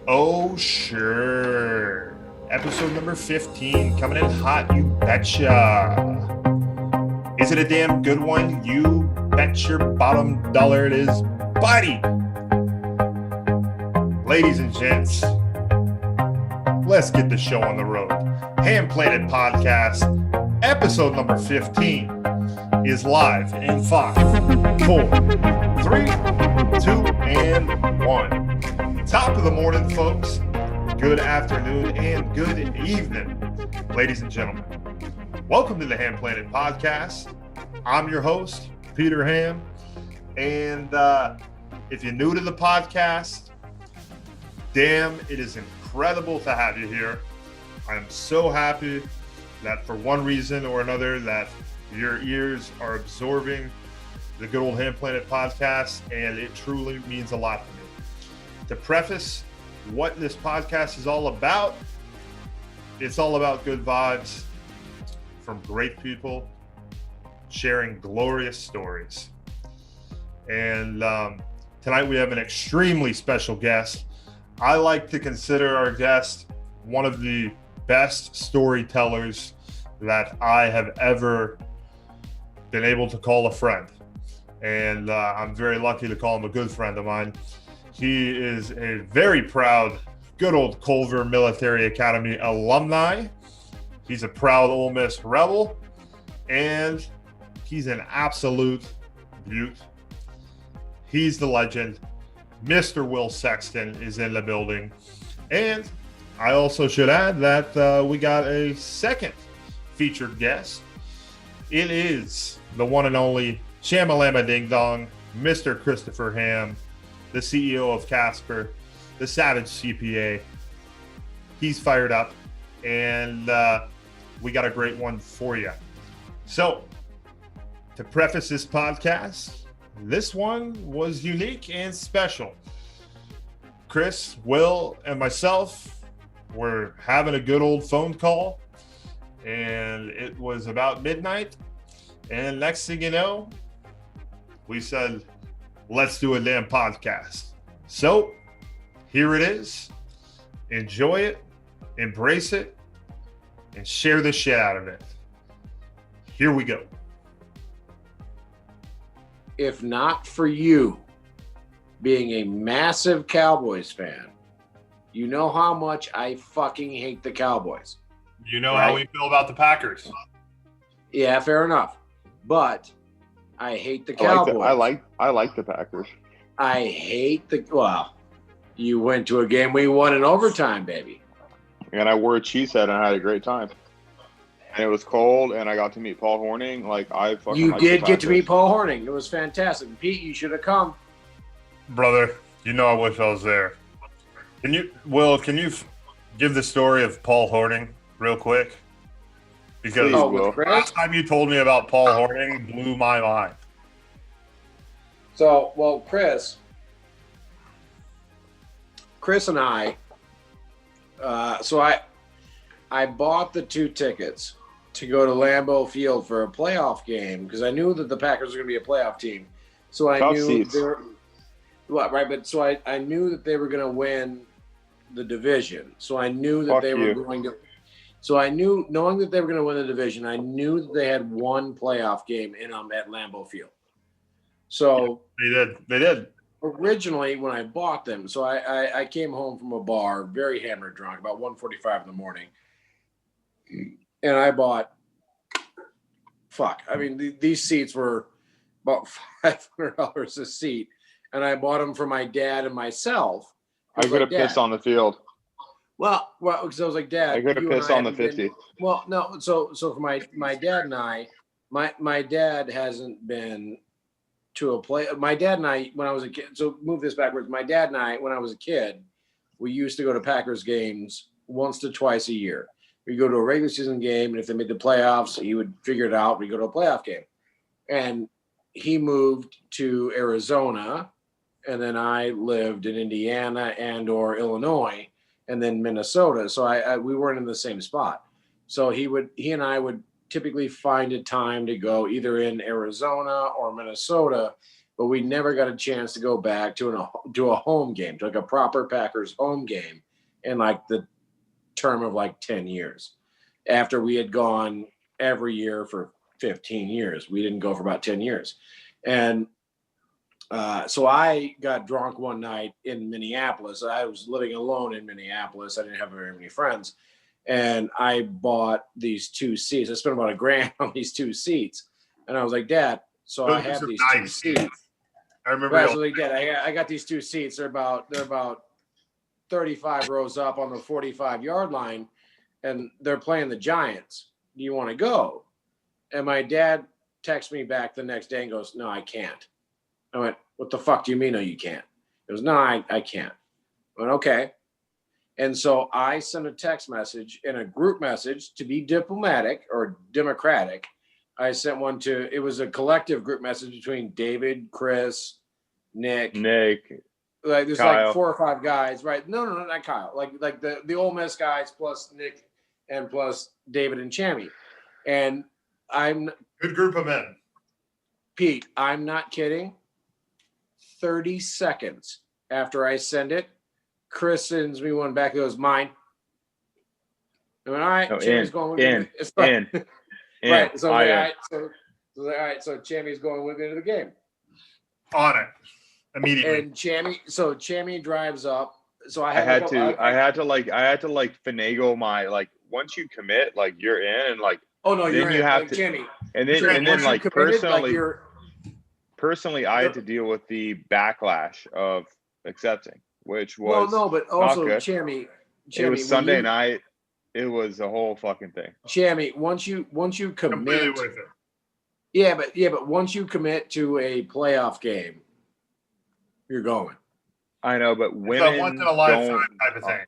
Oh, sure. Episode number 15 coming in hot, you betcha. Is it a damn good one? You bet your bottom dollar it is, buddy. Ladies and gents, let's get the show on the road. Hamm Planet Podcast, episode number 15 is live in 5, 4, 3, 2, and 1. Top of the morning, folks. Good afternoon and good evening, ladies and gentlemen. Welcome to the Hamm Planet Podcast. I'm your host, Peter Hamm. And if you're new to the podcast, damn, it is incredible to have you here. I'm so happy that for one reason or another that your ears are absorbing the good old Hamm Planet Podcast, and it truly means a lot to me. To preface what this podcast is all about, it's all about good vibes from great people sharing glorious stories. And tonight we have an extremely special guest. I like to consider our guest one of the best storytellers that I have ever been able to call a friend. And I'm very lucky to call him a good friend of mine. He is a very proud, good old Culver Military Academy alumni. He's a proud Ole Miss Rebel, and he's an absolute beaut. He's the legend. Mr. Will Sexton is in the building. And I also should add that we got a second featured guest. It is the one and only Shamalama Ding Dong, Mr. Christopher Hamm, the CEO of Casper, the Savage CPA. He's fired up, and we got a great one for you. So, to preface this podcast, this one was unique and special. Chris, Will, and myself were having a good old phone call, and it was about midnight. And next thing you know, we said, let's do a damn podcast. So here it is. Enjoy it, embrace it, and share the shit out of it. Here we go. If not for you being a massive Cowboys fan, you know how much I fucking hate the Cowboys. You know right? How we feel about the Packers. Yeah, fair enough. But I hate the Cowboys. I like the Packers. I hate you went to a game we won in overtime, baby. And I wore a cheese head and I had a great time. And it was cold and I got to meet Paul Hornung. You did get to meet Paul Hornung. It was fantastic. Pete, you should have come. Brother, you know I wish I was there. Can you give the story of Paul Hornung real quick? Because last time you told me about Paul Hornung blew my mind. So, well, Chris and I, I bought the 2 tickets to go to Lambeau Field for a playoff game because I knew that the Packers were going to be a playoff team. So I knew they were, I knew that they were going to win the division. So I knew that were going to. So I knew, knowing that they were going to win the division, I knew that they had one playoff game in at Lambeau Field. So they did. Originally, when I bought them, so I came home from a bar, very hammered drunk, about 1:45 in the morning, and I bought. These seats were about $500 a seat, and I bought them for my dad and myself. I could have pissed on the field. Well, because I was like, Dad, I could have pissed on the 50. Well, no. So for my dad and I, my dad hasn't been to a play. My dad and I, when I was a kid. So move this backwards. My dad and I, when I was a kid, we used to go to Packers games once to twice a year. We go to a regular season game, and if they made the playoffs, he would figure it out. We go to a playoff game, and he moved to Arizona, and then I lived in Indiana and/or Illinois. And then Minnesota. So we weren't in the same spot. So he and I would typically find a time to go either in Arizona or Minnesota but we never got a chance to go back to a home game, to like a proper Packers home game in like the term of like 10 years. After we had gone every year for 15 years, we didn't go for about 10 years. And so I got drunk one night in Minneapolis. I was living alone in Minneapolis. I didn't have very many friends. And I bought these 2 seats. I spent about $1,000 on these 2 seats. And I was like, Dad, so I have these 2 seats. I remember. Right, so like, Dad, I got these 2 seats. They're about 35 rows up on the 45-yard line, and they're playing the Giants. Do you want to go? And my dad texts me back the next day and goes, no, I can't. I went, what the fuck do you mean, no, you can't? He goes, no, I can't. I went, okay. And so I sent a text message and a group message to be diplomatic or democratic. I sent one it was a collective group message between David, Chris, Nick. Like there's Kyle. Like 4 or 5 guys, right? No, not Kyle. Like the Ole Miss guys plus Nick and plus David and Chammy. And I'm good group of men. Pete, I'm not kidding. 30 seconds after I send it, Chris sends me one back. It goes, mine. I went, all right, Chammy's going with me. It's fine. Right. So, all right. So Chammy's going with me to the game. On it immediately. And Chammy drives up. So I had to finagle my like once you commit, like you're in, and like oh no, then you have to Chammy. And then like personally, I had to deal with the backlash of accepting, which was but also Chammy. It was Sunday night. It was a whole fucking thing. Chammy, once you commit, yeah, but once you commit to a playoff game, you're going. I know, but women it's a once in a lifetime type of thing.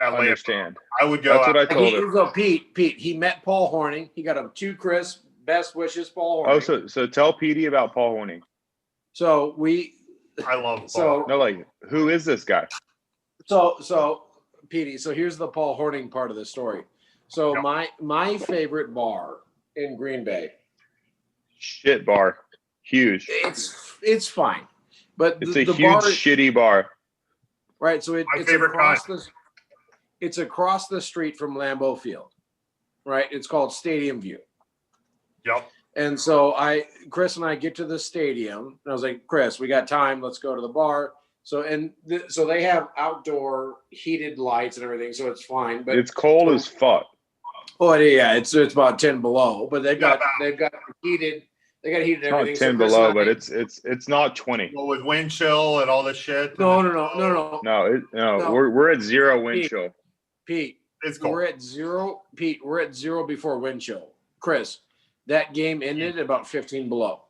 I understand. I would go. That's what I told him. Pete. He met Paul Horning. He got a 2 Chris. Best wishes, Paul Horning. Oh, so tell Petey about Paul Horning. So I love Paul. No, like who is this guy? So Petey. So here's the Paul Horning part of the story. So my favorite bar in Green Bay. Shit bar, huge. It's fine, but it's a huge shitty bar. Right. So it's across the street from Lambeau Field. Right. It's called Stadium View. Yep. And so Chris and I get to the stadium, and I was like, Chris, we got time. Let's go to the bar. So so they have outdoor heated lights and everything, so it's fine. But it's cold as fuck. Oh yeah, it's about 10 below, but they've got heated. They got heated everything. It's not 10 below, but it's not 20. Well, with wind chill and all this shit. No. We're at 0 wind chill. Pete, it's cold. We're at 0. Pete, we're at 0 before wind chill. Chris, that game ended at about 15 below.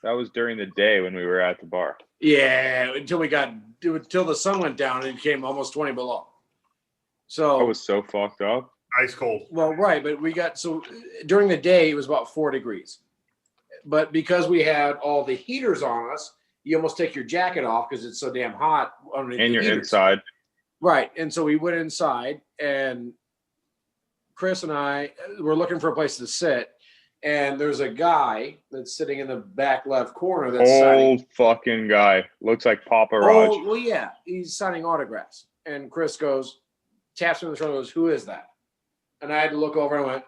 That was during the day when we were at the bar. Yeah, until the sun went down and it came almost 20 below. So I was so fucked up. Ice cold. Well, right, but during the day it was about 4 degrees. But because we had all the heaters on us, you almost take your jacket off because it's so damn hot underneath. And you're heaters. Inside. Right. And so we went inside, and Chris and I were looking for a place to sit. And there's a guy that's sitting in the back left corner. That's old fucking guy. Looks like Papa Raj. Oh, well, yeah. He's signing autographs. And Chris taps me on the shoulder and goes, who is that? And I had to look over and I went,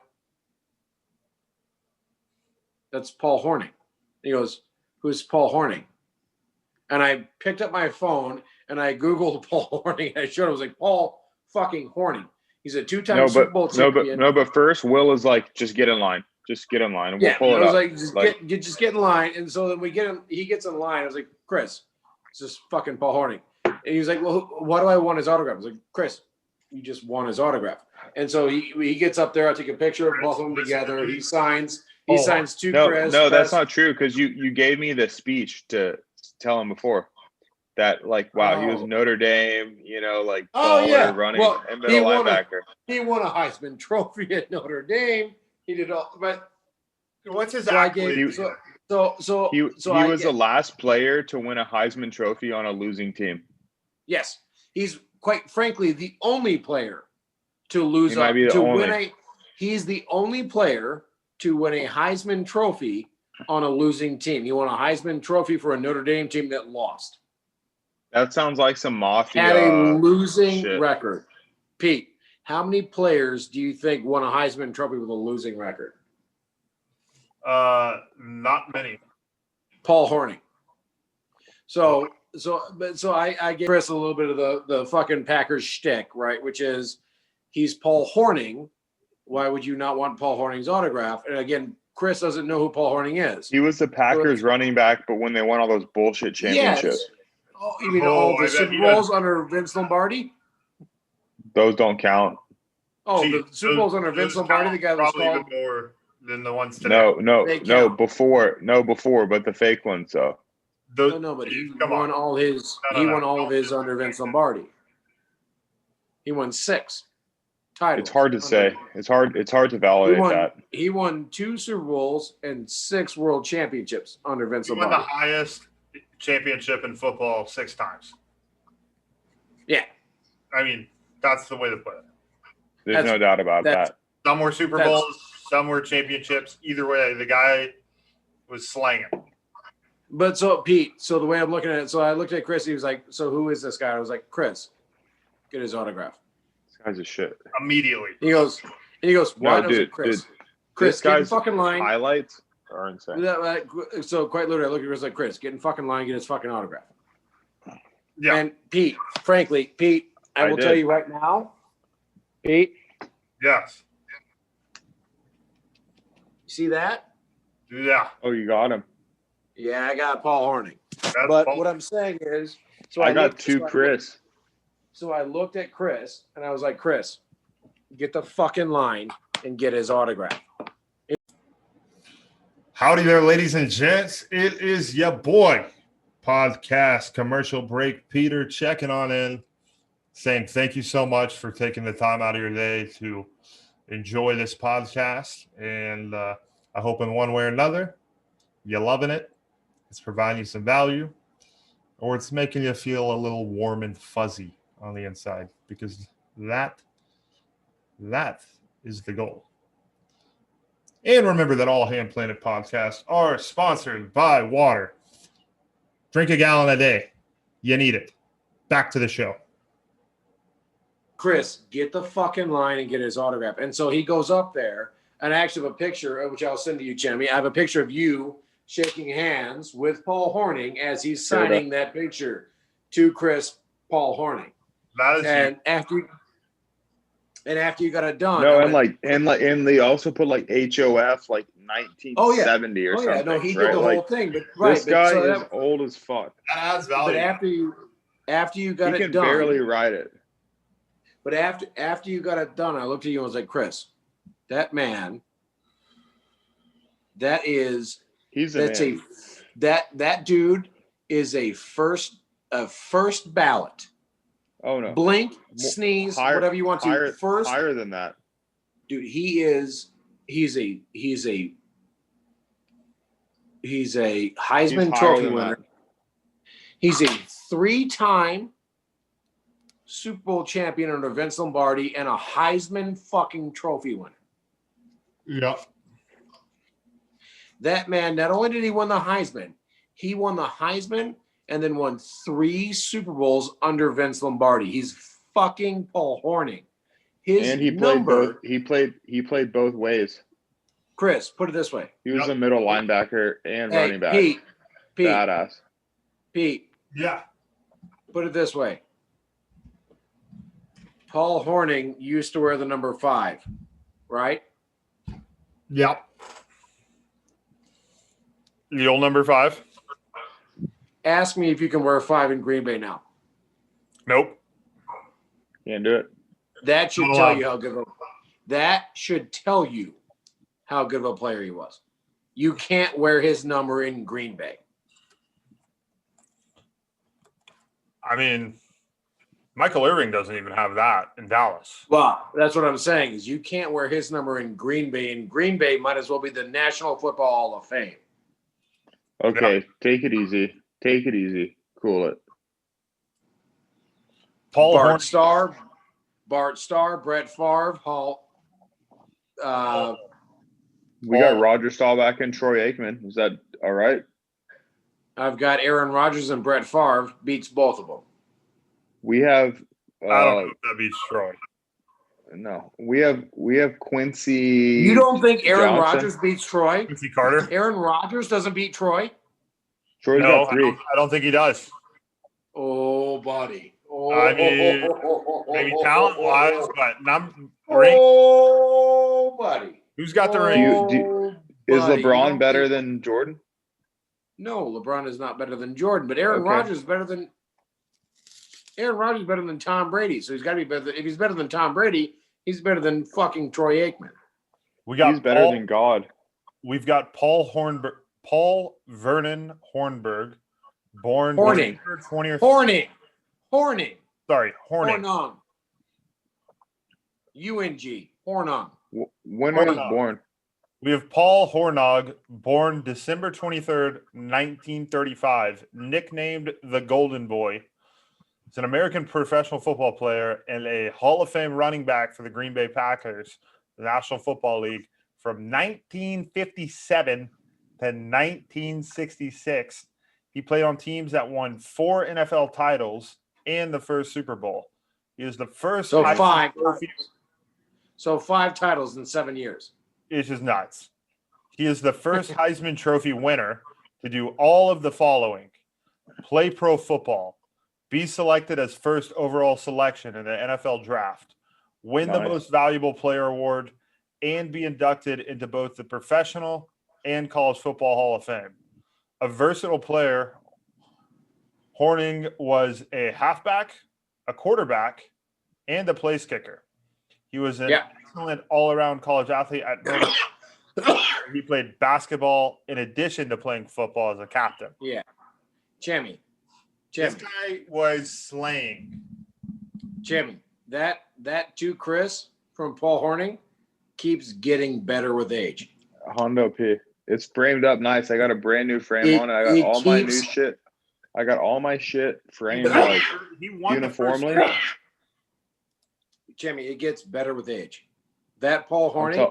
that's Paul Horning. He goes, who's Paul Horning? And I picked up my phone and I Googled Paul Horning. I showed him. I was like, Paul fucking Horning. He's a 2-time Super Bowl champion. But first, Will is like, just get in line. Just get in line. And we'll pull it up. Like, just get in line. And so then we get him. He gets in line. I was like, Chris, it's just fucking Paul Horning. And he was like, well, why do I want his autograph? I was like, Chris, you just want his autograph. And so he gets up there. I take a picture of both of them together. He signs. He signs 2 Chris. No, that's not true because you gave me the speech to tell him before that, like, wow, he was Notre Dame, like, running and middle linebacker. He won a Heisman Trophy at Notre Dame. He did all, but what's his accolade? He was the last player to win a Heisman Trophy on a losing team. Yes, he's quite frankly the only player to lose. He's the only player to win a Heisman Trophy on a losing team. He won a Heisman Trophy for a Notre Dame team that lost. That sounds like some mafia. Had a losing shit. record. Pete, how many players do you think won a Heisman Trophy with a losing record? Not many. Paul Hornung. So I give Chris a little bit of the fucking Packers shtick, right? Which is he's Paul Hornung. Why would you not want Paul Hornung's autograph? And again, Chris doesn't know who Paul Hornung is. He was the Packers running back, but when they won all those bullshit championships. Yes. Oh, you mean all the Super Bowls under Vince Lombardi? Those don't count. Oh, the Super Bowls under Vince Lombardi, the guy that was probably called. even more than the ones today. No, before, but the fake ones, though. No, but he won all his. He won all of his under Vince Lombardi. He won 6 titles. It's hard to say. It's hard to validate that. He won 2 Super Bowls and 6 World Championships under Vince Lombardi. He won the highest championship in football 6 times. Yeah. I mean, that's the way to put it. There's no doubt about that. Some were Super Bowls, some were championships. Either way, the guy was slanging. But so, Pete, the way I'm looking at it, so I looked at Chris. He was like, so who is this guy? I was like, Chris, get his autograph. This guy's a shit. Immediately. He goes, why does it, Chris? Dude, Chris, get in fucking line. Highlights are insane. So quite literally, I looked at Chris like, Chris, get in fucking line, get his fucking autograph. Yeah. And Pete, frankly, I will tell you right now, Pete. Yes. You see that? Yeah. Oh, you got him. Yeah, I got Paul Hornung. What I'm saying is, I got 2 Chris. So I looked at Chris and I was like, Chris, get the fucking line and get his autograph. Howdy there, ladies and gents. It is your boy, podcast commercial break. Peter checking on in, saying thank you so much for taking the time out of your day to enjoy this podcast. And I hope in one way or another, you're loving it. It's providing you some value, or it's making you feel a little warm and fuzzy on the inside, because that is the goal. And remember that all Hamm Planet podcasts are sponsored by water. Drink a gallon a day. You need it. Back to the show. Chris, get the fucking line and get his autograph. And so he goes up there, and I actually have a picture, which I'll send to you, Jimmy. I have a picture of you shaking hands with Paul Hornung as he's signing that picture to Chris Paul Hornung. After you got it done. No, and they also put like HOF like 1970 or something. Yeah, no, he did the whole thing. But this guy is old as fuck. That adds value. But after you got it done, he can barely write it. But after you got it done, I looked at you and was like, Chris, that man, that dude is a first ballot. Oh no! Blink, sneeze, whatever you want to. Higher than that, dude. He's a Heisman Trophy winner. He's a 3-time Super Bowl champion under Vince Lombardi and a Heisman fucking Trophy winner. Yeah. That man, not only did he win the Heisman, he won the Heisman and then won 3 Super Bowls under Vince Lombardi. He's fucking Paul Hornung. He played both ways. Chris, put it this way. He was a middle linebacker and running back. Pete. Badass. Pete. Yeah. Put it this way. Paul Hornung used to wear the number 5, right? Yep. The old number 5? Ask me if you can wear a 5 in Green Bay now. Nope. Can't do it. That should tell you how good of a player he was. You can't wear his number in Green Bay. I mean, Michael Irving doesn't even have that in Dallas. Well, that's what I'm saying is you can't wear his number in Green Bay, and Green Bay might as well be the National Football Hall of Fame. Okay, take it easy. Take it easy. Cool it. Bart Starr, Brett Favre, We got Roger Staubach and Troy Aikman. Is that all right? I've got Aaron Rodgers and Brett Favre beats both of them. We have. I don't know if that beats Troy. No, we have Quincy. You don't think Aaron Johnson? Rodgers beats Troy? Quincy Carter. Aaron Rodgers doesn't beat Troy? Troy's No, got 3. I don't think he does. Oh, buddy. Oh, I mean, maybe talent-wise, but not ring. Oh, buddy. Who's got the ring? Is LeBron better than Jordan? No, LeBron is not better than Jordan, but Aaron Rodgers is better than Tom Brady. So he's got to be better. If he's better than Tom Brady, he's better than fucking Troy Aikman. He's better than God. We've got Paul Vernon Hornberg, born Horning. Horning. Sorry, Horning. Hornung. UNG. Hornung. When was born? We have Paul Hornog, born December 23rd, 1935, nicknamed the Golden Boy. He's an American professional football player and a Hall of Fame running back for the Green Bay Packers, the National Football League, from 1957 to 1966. He played on teams that won 4 NFL titles and the first Super Bowl. He was the first. So 5 titles in 7 years. It's just nuts. He is the first Heisman Trophy winner to do all of the following: play pro football, be selected as first overall selection in the NFL draft, win the most valuable player award, and be inducted into both the Professional and College Football Hall of Fame. A versatile player, Horning was a halfback, a quarterback, and a place kicker. He was an excellent all-around college athlete at Notre Dame. He played basketball in addition to playing football as a captain. Yeah. Jimmy. This guy was slaying. Jimmy, that to Chris from Paul Horning keeps getting better with age. Hondo P. It's framed up nice. I got a brand new frame on it. I got all my new shit. I got all my shit framed like uniformly. Jimmy, it gets better with age. That Paul Horning.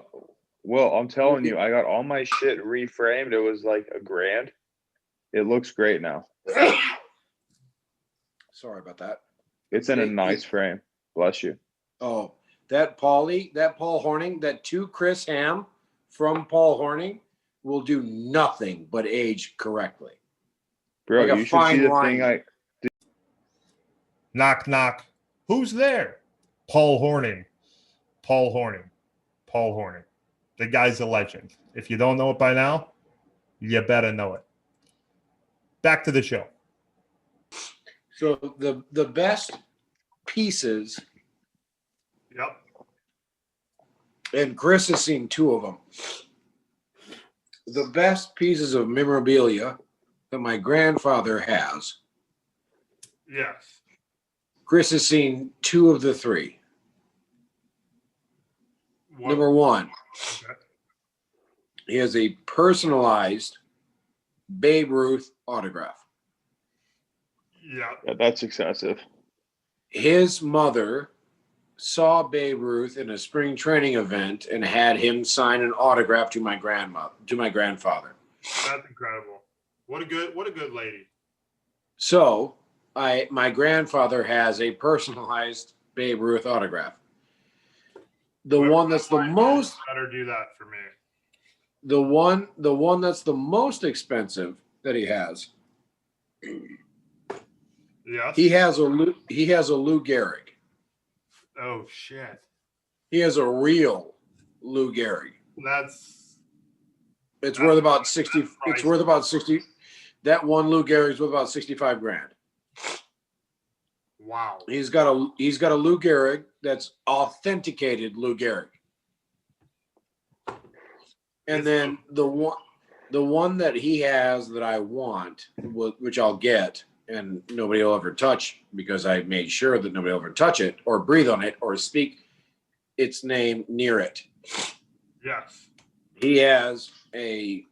I'm telling you, I got all my shit reframed. It was like $1,000. It looks great now. Sorry about that. It's in a nice frame. Bless you. Oh, that Paul Horning, that to Chris Hamm from Paul Horning will do nothing but age correctly. Bro, like you should see the thing I did. Knock, knock. Who's there? Paul Horning. Paul Horning. Paul Horning. The guy's a legend. If you don't know it by now, you better know it. Back to the show. So the best pieces. Yep. And Chris has seen 2 of them. The best pieces of memorabilia that my grandfather has. Yes. Chris has seen 2 of the 3. Number 1, he has a personalized Babe Ruth autograph. Yeah, that's excessive. His mother saw Babe Ruth in a spring training event and had him sign an autograph to my grandfather. That's incredible. What a good lady. So, my grandfather has a personalized Babe Ruth autograph. The one that's the most better do that for me. The one that's the most expensive that he has. Yes. He has a Lou Gehrig. Oh shit. He has a real Lou Gehrig. It's worth about 60. It's worth about 60. That one Lou Gehrig's worth about $65,000. Wow. He's got a Lou Gehrig that's authenticated Lou Gehrig. And then the one that he has that I want, which I'll get, and nobody will ever touch because I made sure that nobody will ever touch it or breathe on it or speak its name near it. Yes. He has a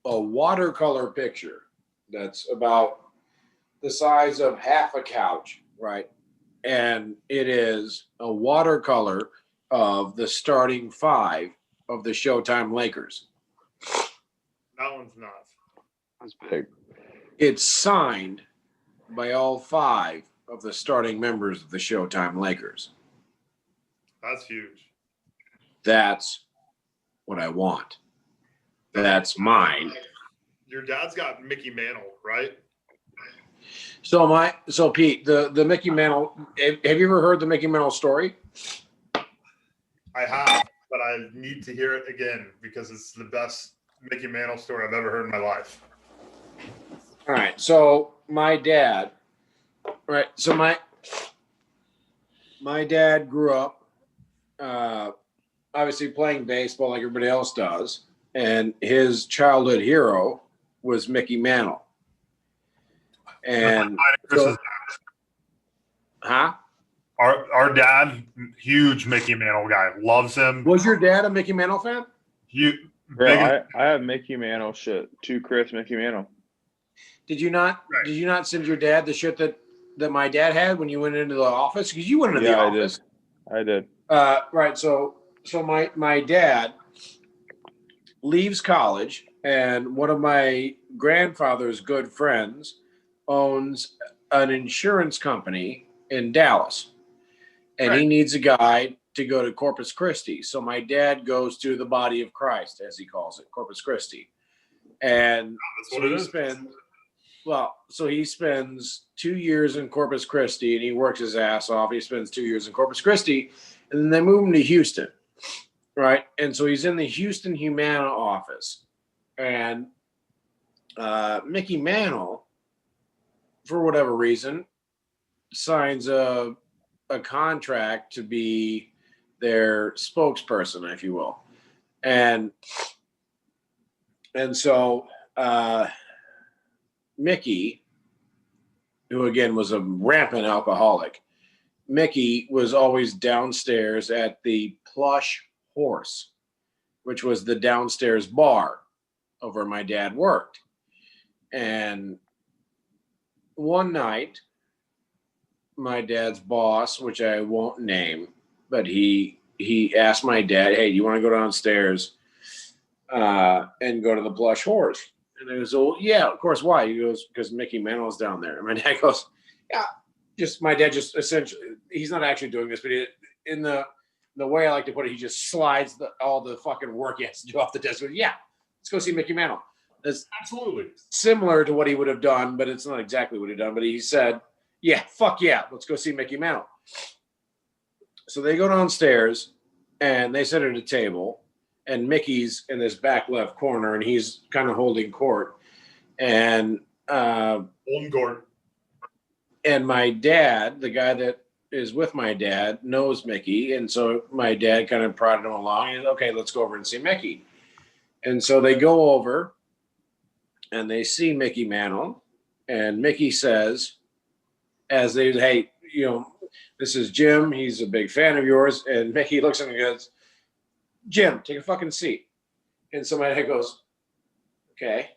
watercolor picture that's about the size of half a couch, right? And it is a watercolor of the starting 5 of the Showtime Lakers. That one's not. That's big. It's signed by all 5 of the starting members of the Showtime Lakers. That's huge. That's what I want. That's mine. Your dad's got Mickey Mantle, right? So Pete, the Mickey Mantle. Have you ever heard the Mickey Mantle story? I have, but I need to hear it again because it's the best Mickey Mantle story I've ever heard in my life. All right. So my dad, right? So my dad grew up, obviously playing baseball like everybody else does, and his childhood hero was Mickey Mantle. And Our dad, huge Mickey Mantle guy, loves him. Was your dad a Mickey Mantle fan? Bro, I have Mickey Mantle shit. 2 Chris Mickey Mantle. Did you not? Right. Did you not send your dad the shit that my dad had when you went into the office? Because you went into the office. I did. Right. So my dad leaves college, and one of my grandfather's good friends owns an insurance company in Dallas, and he needs a guy to go to Corpus Christi. So my dad goes to the Body of Christ, as he calls it, Corpus Christi, and so he spends 2 years in Corpus Christi, and he works his ass off. He spends 2 years in Corpus Christi, and then they move him to Houston, right? And so he's in the Houston Humana office, and Mickey Mantle, for whatever reason, signs a contract to be their spokesperson, if you will. And so Mickey, who again was a rampant alcoholic, Mickey was always downstairs at the Plush Horse, which was the downstairs bar over where my dad worked. And one night, my dad's boss, which I won't name, but he asked my dad, "Hey, do you want to go downstairs and go to the Plush Horse?" And I goes, "Oh, yeah, of course. Why?" He goes, "Because Mickey Mantle's down there." And my dad goes, "Yeah." My dad essentially, he's not actually doing this, but in the way I like to put it, he just slides all the fucking work he has to do off the desk. Goes, "Yeah, let's go see Mickey Mantle." That's absolutely similar to what he would have done, but it's not exactly what he done. But he said, "Yeah, fuck yeah, let's go see Mickey Mantle." So they go downstairs and they sit at a table, and Mickey's in this back left corner, and he's kind of holding court. And holding court. And my dad, the guy that is with my dad, knows Mickey, and so my dad kind of prodded him along. And okay, let's go over and see Mickey. And so they go over, and they see Mickey Mantle, and Mickey says, as they, "Hey, this is Jim. He's a big fan of yours." And Mickey looks at him and goes, "Jim, take a fucking seat." And somebody goes, "Okay."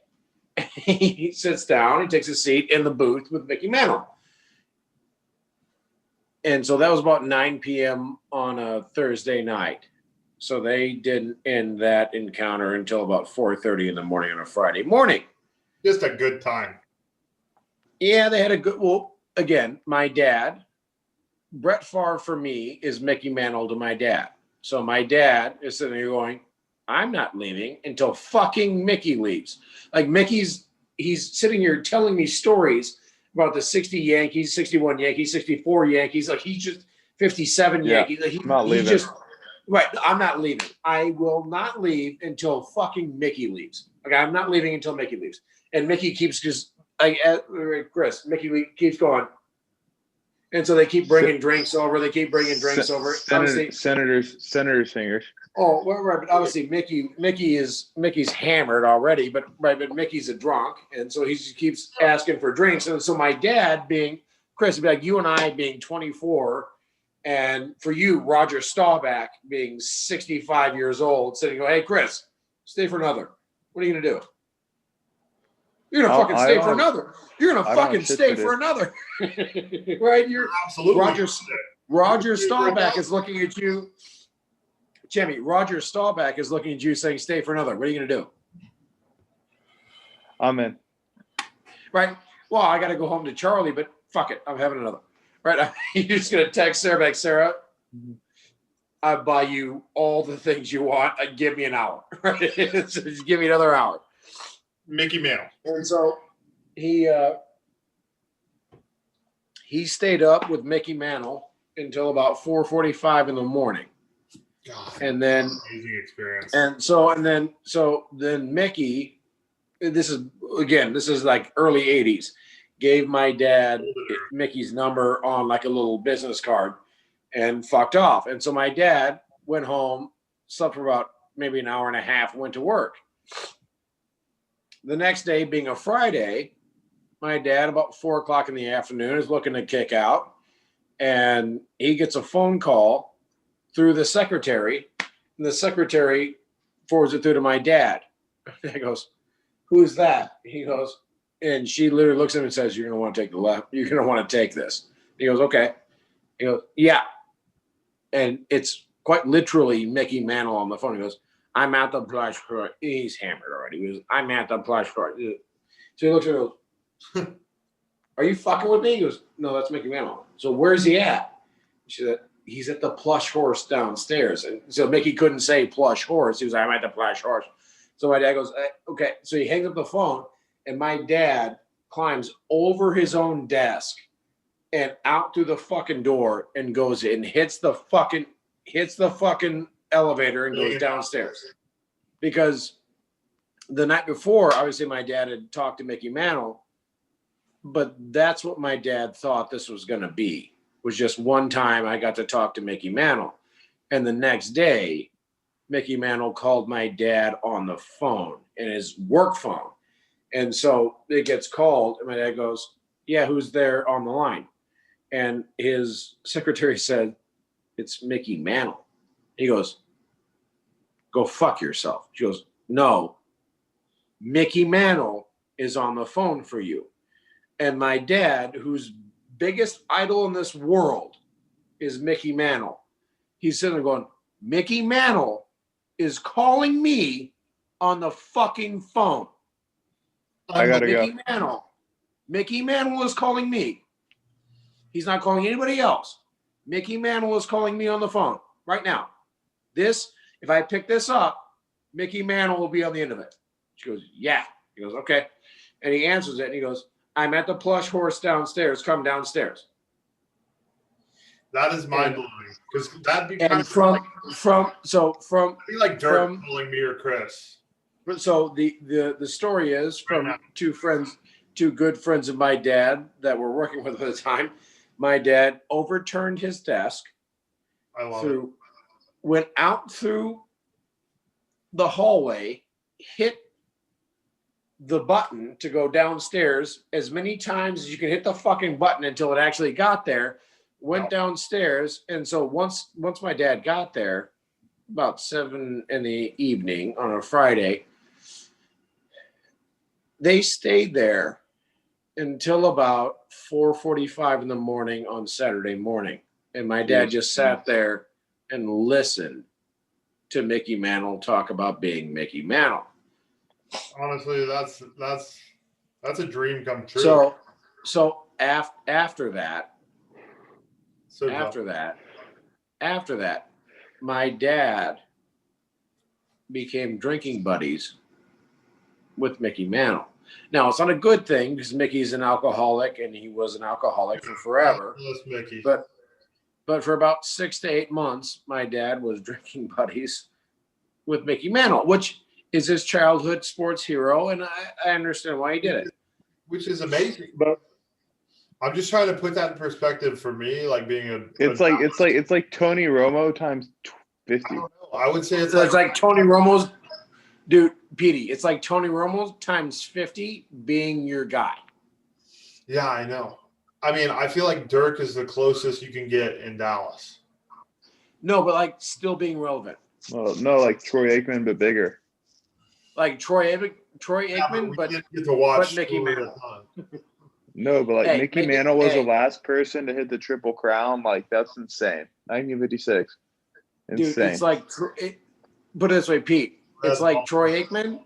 He sits down. He takes a seat in the booth with Mickey Mantle. And so that was about 9 p.m. on a Thursday night. So they didn't end that encounter until about 4:30 in the morning on a Friday morning. Just a good time. Yeah, they had a good, well, again, my dad, Brett Favre for me is Mickey Mantle to my dad. So my dad is sitting there going, "I'm not leaving until fucking Mickey leaves." Like he's sitting here telling me stories about the 60 Yankees, 61 Yankees, 64 Yankees. Like he's just 57 Yankees. Like I'm not leaving. Right. I'm not leaving. I will not leave until fucking Mickey leaves. Okay. I'm not leaving until Mickey leaves. And Mickey keeps just like, Chris, Mickey keeps going. And so they keep bringing drinks over. They keep bringing drinks over. Senator's fingers. Oh, well, right, but obviously Mickey's hammered already, but Mickey's a drunk, and so he just keeps asking for drinks. And so my dad, being Chris, would be like you and I being 24, and for you, Roger Staubach being 65 years old, sitting go, "Hey, Chris, stay for another." What are you gonna do? You're gonna fucking stay for another. You're gonna fucking stay for another, right? You're absolutely. Roger Staubach is looking at you. Jimmy, Roger Staubach is looking at you saying, "Stay for another." What are you going to do? I'm in. Right. Well, I got to go home to Charlie, but fuck it. I'm having another. Right. You're just going to text Sarah back, Sarah, I buy you all the things you want. Give me an hour. Right. So just give me another hour. Mickey Mantle. And so he stayed up with Mickey Mantle until about 4:45 in the morning. God, and then amazing experience. So then Mickey, this is like early 80s, gave my dad Mickey's number on like a little business card and fucked off. And so my dad went home, slept for about maybe an hour and a half, went to work. The next day, being a Friday, my dad, about 4:00 in the afternoon, is looking to kick out, and he gets a phone call through the secretary, and the secretary forwards it through to my dad. He goes, "Who's that?" He goes, and she literally looks at him and says, "You're going to want to take the left. You're going to want to take this." He goes, "Okay." He goes, "Yeah." And it's quite literally Mickey Mantle on the phone. He goes, "I'm at the plush court." He's hammered already. He goes, "I'm at the plush court." So he looks at her and goes, "Are you fucking with me?" He goes, "No, that's Mickey Mantle." "So where's he at?" She said, "He's at the plush horse downstairs." And so Mickey couldn't say plush horse. He was like, "I'm at the plush horse." So my dad goes, "Okay." So he hangs up the phone, and my dad climbs over his own desk and out through the fucking door and goes in, hits the fucking elevator and goes downstairs. Because the night before, obviously my dad had talked to Mickey Mantle, but that's what my dad thought this was going to be. Was just one time I got to talk to Mickey Mantle. And the next day, Mickey Mantle called my dad on the phone, in his work phone. And so it gets called, and my dad goes, "Yeah, who's there on the line?" And his secretary said, "It's Mickey Mantle." He goes, "Go fuck yourself." She goes, "No, Mickey Mantle is on the phone for you." And my dad, whose biggest idol in this world is Mickey Mantle, he's sitting there going, "Mickey Mantle is calling me on the fucking phone." I gotta Mickey go. Mantle. Mickey Mantle is calling me. He's not calling anybody else. Mickey Mantle is calling me on the phone right now. If I pick this up, Mickey Mantle will be on the end of it. She goes, "Yeah." He goes, "Okay." And he answers it, and he goes, "I'm at the plush horse downstairs. Come downstairs." That is mind blowing, because that'd be kind of like Dirk calling me or Chris. So the story is from two good friends of my dad that were working with at the time. My dad overturned his desk. I love it. Went out through the hallway, hit the button to go downstairs as many times as you can hit the fucking button until it actually got there. Went downstairs, and so once my dad got there, about 7 in the evening on a Friday, they stayed there until about 4:45 in the morning on Saturday morning. And my dad just sat there and listened to Mickey Mantle talk about being Mickey Mantle. Honestly, that's a dream come true. So after that, my dad became drinking buddies with Mickey Mantle. Now, it's not a good thing because Mickey's an alcoholic, and he was an alcoholic for forever. Mickey. But for about 6 to 8 months, my dad was drinking buddies with Mickey Mantle, which is his childhood sports hero, and I understand why he did it. Which is amazing. But I'm just trying to put that in perspective for me, like being It's like Tony Romo times 50. I don't know. I would say it's like Tony Romo's. Dude, Petey, it's like Tony Romo times 50 being your guy. Yeah, I know. I mean, I feel like Dirk is the closest you can get in Dallas. No, but like still being relevant. Well, no, like Troy Aikman, but bigger. Like Troy Aikman, but get to watch Mickey Mantle. No, but like Mickey Mantle was the last person to hit the Triple Crown. Like, that's insane. 1956. Insane. Dude, it's like, put it this way, Pete. It's like Troy Aikman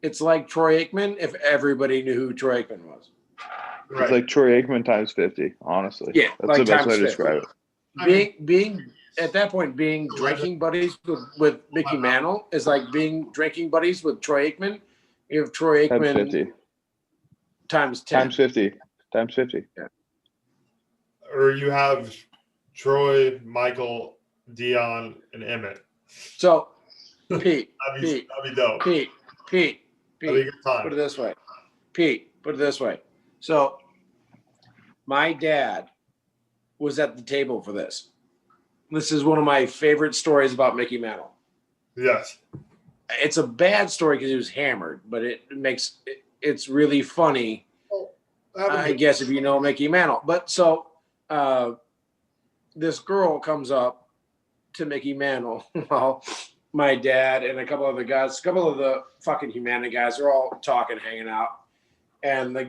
It's like Troy Aikman if everybody knew who Troy Aikman was. Right. It's like Troy Aikman times 50, honestly. Yeah, that's like the best way times to describe it. Being at that point, being drinking buddies with Mickey Mantle is like being drinking buddies with Troy Aikman. You have Troy Times Aikman 50. times 10. Times 50. Times 50. Yeah. Or you have Troy, Michael, Dion, and Emmett. So, Pete, that'd be dope. Pete. That'd be a good time. Put it this way. Pete, put it this way. So, my dad was at the table for this. This is one of my favorite stories about Mickey Mantle. Yes. It's a bad story because he was hammered, but it's really funny. I guess if you know Mickey Mantle. But so this girl comes up to Mickey Mantle. Well, my dad and a couple of the fucking Humana guys are all talking, hanging out. And the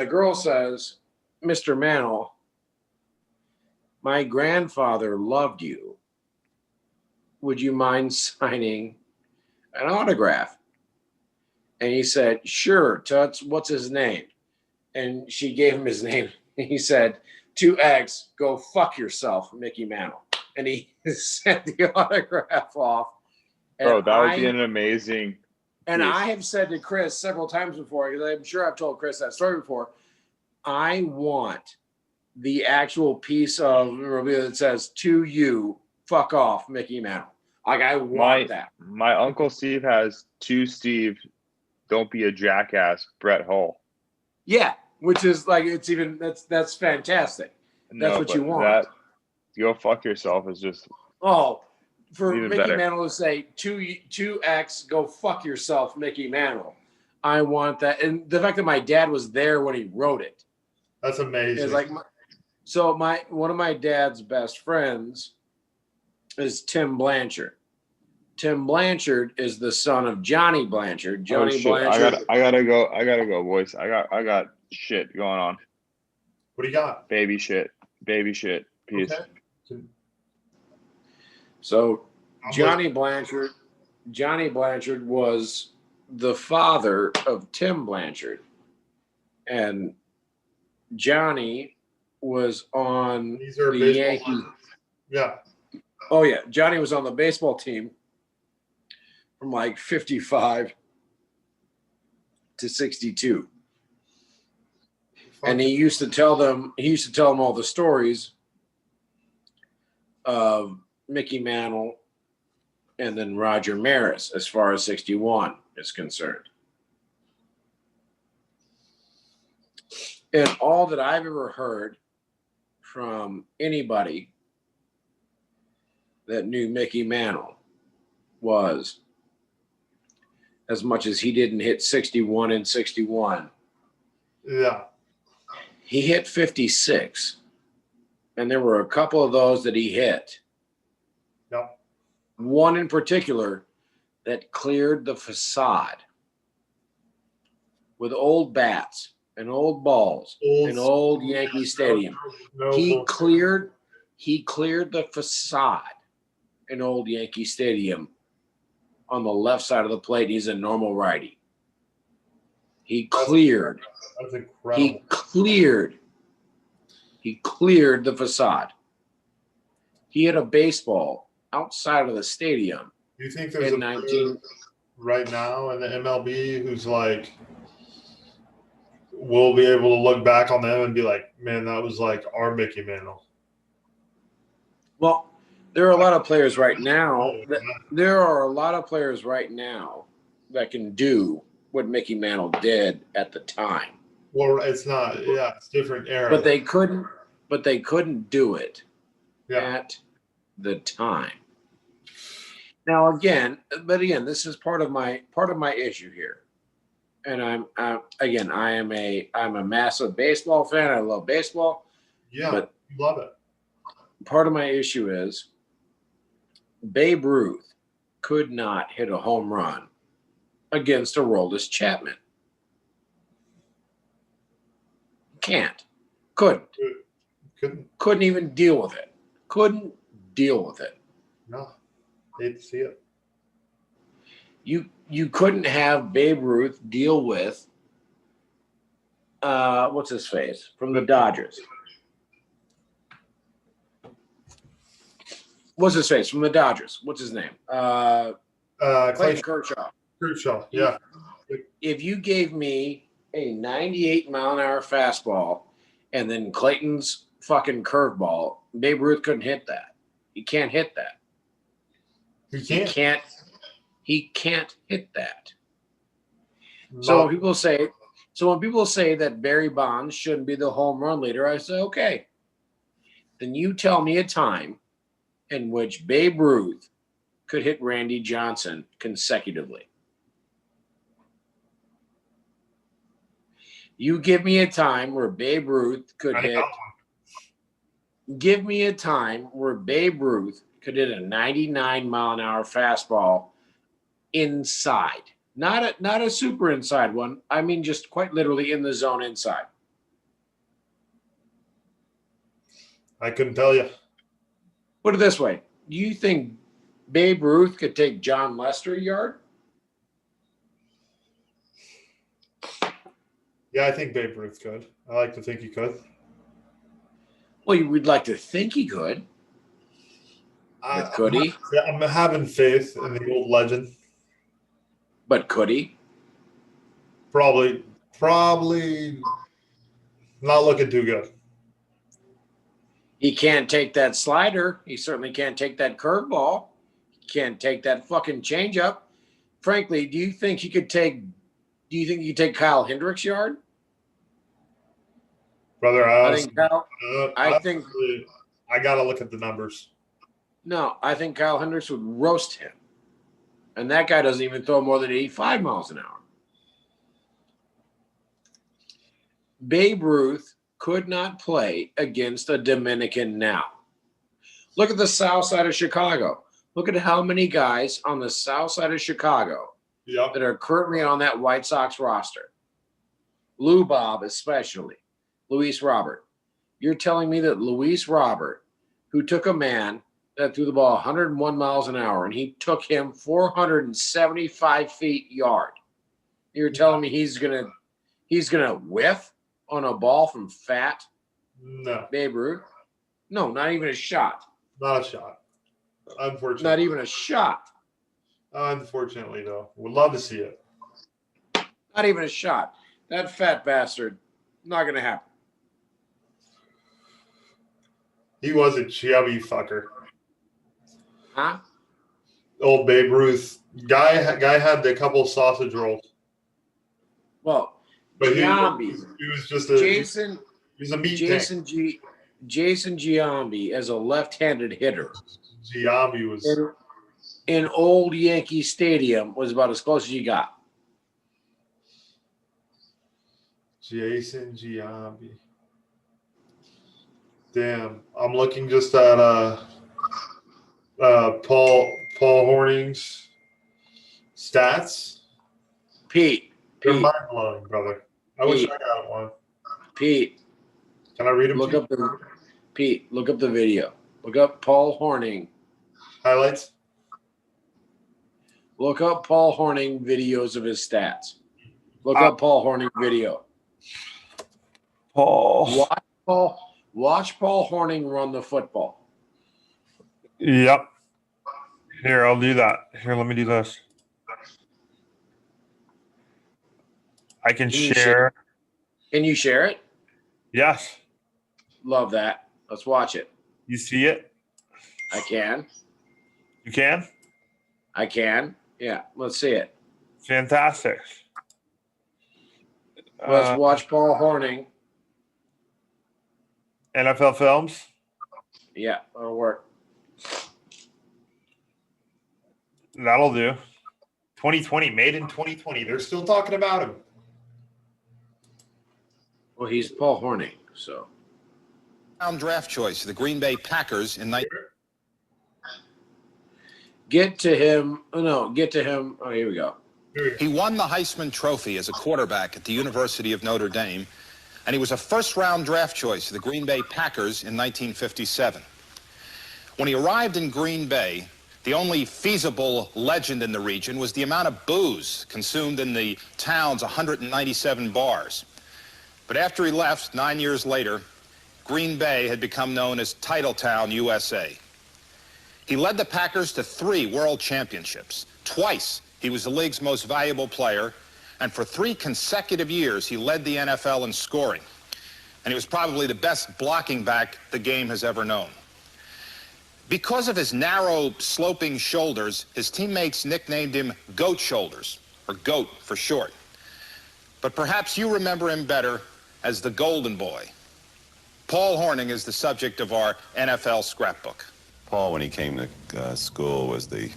girl says, "Mr. Mantle, my grandfather loved you. Would you mind signing an autograph?" And he said, "Sure, Toots, what's his name?" And she gave him his name. He said, "2X, go fuck yourself, Mickey Mantle." And he sent the autograph off. Bro, that would be an amazing. And I have said to Chris several times before, because I'm sure I've told Chris that story before, I want the actual piece of memorabilia that says, "To you, fuck off, Mickey Mantle." Like, I want that. My Uncle Steve has "To Steve, don't be a jackass, Brett Hull." Yeah, which is like, that's fantastic. That's what you want. That "go fuck yourself" is just for even Mickey better. Mantle to say 2X, go fuck yourself, Mickey Mantle. I want that. And the fact that my dad was there when he wrote it. That's amazing. It's like one of my dad's best friends is Tim Blanchard. Tim Blanchard is the son of Johnny Blanchard. Blanchard. I gotta go, boys. I got shit going on. What do you got? Baby shit. Peace. Okay. So Johnny Blanchard was the father of Tim Blanchard. And Johnny was on the Yankees. Yeah. Oh, yeah. Johnny was on the baseball team from like 55 to 62. And he used to tell them all the stories of Mickey Mantle and then Roger Maris as far as 61 is concerned. And all that I've ever heard from anybody that knew Mickey Mantle was, as much as he didn't hit 61 and 61. Yeah. He hit 56. And there were a couple of those that he hit. Yep. One in particular that cleared the facade with old bats and old balls in old Yankee Stadium. He cleared the facade in old Yankee Stadium on the left side of the plate. He's a normal righty. He cleared. That's incredible. He cleared the facade. He hit a baseball outside of the stadium. Do you think there's a right now in the MLB who's like, we'll be able to look back on them and be like, man, that was like our Mickey Mantle? Well, there are a lot of players right now. There are a lot of players right now that can do what Mickey Mantle did at the time. Well, it's not. Yeah, it's different era. But they couldn't do it at the time. Now, again, this is part of my issue here. And I'm a massive baseball fan. I love baseball. Yeah, but you love it. Part of my issue is Babe Ruth could not hit a home run against Aroldis Chapman. Couldn't even deal with it. Couldn't deal with it. No, hate to see it. You couldn't have Babe Ruth deal with what's his face from the Dodgers. What's his face from the Dodgers? What's his name? Clayton Kershaw. Kershaw, yeah. If you gave me a 98-mile-an-hour fastball and then Clayton's fucking curveball, Babe Ruth couldn't hit that. He can't hit that. He can't hit that. No. So when people say that Barry Bonds shouldn't be the home run leader, I say, okay. Then you tell me a time in which Babe Ruth could hit Randy Johnson consecutively. You give me a time where Babe Ruth could hit. Give me a time where Babe Ruth could hit a 99-mile-an-hour fastball inside. Not a super inside one. I mean, just quite literally in the zone inside. I couldn't tell you. Put it this way. Do you think Babe Ruth could take John Lester a yard? Yeah, I think Babe Ruth could. I like to think he could. Well, you would like to think he could. But could he? I'm having faith in the old legend. But could he? Probably not looking too good. He can't take that slider. He certainly can't take that curveball. He can't take that fucking changeup. Frankly, do you think he could take Kyle Hendricks' yard? Brother, I got to look at the numbers. No, I think Kyle Hendricks would roast him. And that guy doesn't even throw more than 85 miles an hour. Babe Ruth could not play against a Dominican now. Look at the south side of Chicago. Look at how many guys on the south side of Chicago that are currently on that White Sox roster. Lou Bob especially. Luis Robert. You're telling me that Luis Robert, who took a man that threw the ball 101 miles an hour and he took him 475 feet yard. You're telling me he's gonna whiff on a ball from fat Babe Ruth? No, not even a shot. Not a shot. Unfortunately. Not even a shot. Unfortunately, though. Would love to see it. Not even a shot. That fat bastard, not going to happen. He was a chubby fucker. Huh? Old Babe Ruth. Guy had a couple sausage rolls. Well, but he was just a Jason. He was a meat tank. Jason Giambi as a left-handed hitter. Giambi was in old Yankee Stadium was about as close as you got. Jason Giambi. Damn, I'm looking just at Paul Horning's stats. Pete. They're mind blowing, brother. I wish I got one. Pete. Can I read them? Look up the video. Look up Paul Horning. Highlights. Look up Paul Horning videos of his stats. Look up Paul Horning video. Watch Paul Horning run the football. Yep. Here, I'll do that. Here, let me do this. I can share. Can you share it? Yes. Love that. Let's watch it. You see it? I can. You can? I can. Yeah, let's see it. Fantastic. Let's watch Paul Horning. NFL films? Yeah, that'll work. That'll do. 2020, made in 2020. They're still talking about him. Well, he's Paul Horning, so. Draft choice of the Green Bay Packers in Get to him. Oh, here we go. He won the Heisman Trophy as a quarterback at the University of Notre Dame, and he was a first-round draft choice of the Green Bay Packers in 1957. When he arrived in Green Bay, The only feasible legend in the region was the amount of booze consumed in the town's 197 bars. But after he left, 9 years later, Green Bay had become known as Titletown, USA. He led the Packers to 3 world championships. Twice, he was the league's most valuable player, and for 3 consecutive years, he led the NFL in scoring. And he was probably the best blocking back the game has ever known. Because of his narrow, sloping shoulders, his teammates nicknamed him Goat Shoulders, or Goat for short. But perhaps you remember him better as the Golden Boy. Paul Hornung is the subject of our NFL scrapbook. Paul, when he came to school, was the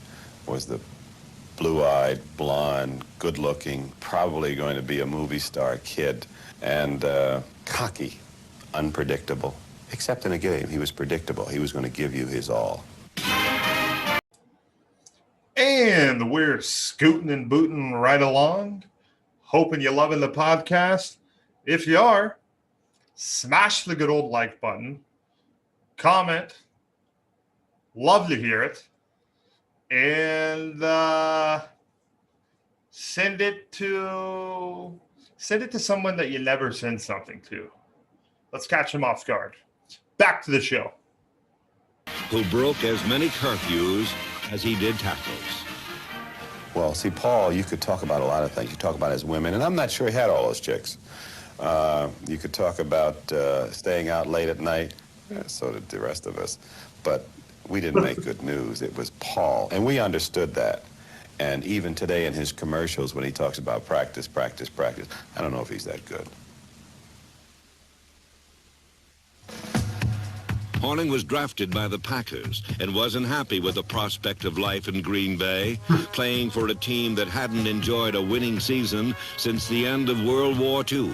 blue-eyed, blonde, good-looking, probably going to be a movie star kid, and cocky, unpredictable. Except in a game, he was predictable. He was going to give you his all. And we're scooting and booting right along. Hoping you're loving the podcast. If you are, smash the good old like button. Comment. Love to hear it. And send it to someone that you never send something to. Let's catch them off guard. Back to the show. Who broke as many curfews as he did tackles. Well, see, Paul, you could talk about a lot of things. You talk about his women, and I'm not sure he had all those chicks. You could talk about staying out late at night. Yeah, so did the rest of us. But we didn't make good news. It was Paul, and we understood that. And even today in his commercials, when he talks about practice, practice, practice, I don't know if he's that good. Hornung was drafted by the Packers and wasn't happy with the prospect of life in Green Bay, playing for a team that hadn't enjoyed a winning season since the end of World War II.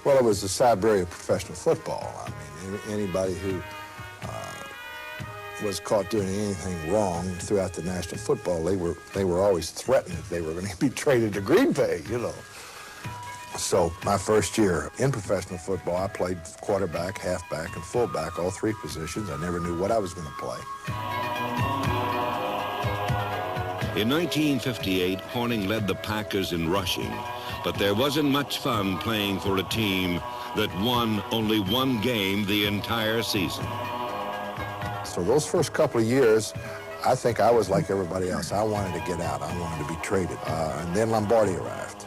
Well, it was the Siberia of professional football. I mean, anybody who was caught doing anything wrong throughout the National Football League, they were always threatened that they were going to be traded to Green Bay, you know. So my first year in professional football, I played quarterback, halfback, and fullback, all 3 positions. I never knew what I was going to play. In 1958, Hornung led the Packers in rushing, but there wasn't much fun playing for a team that won only 1 game the entire season. So those first couple of years, I think I was like everybody else. I wanted to get out. I wanted to be traded. And then Lombardi arrived.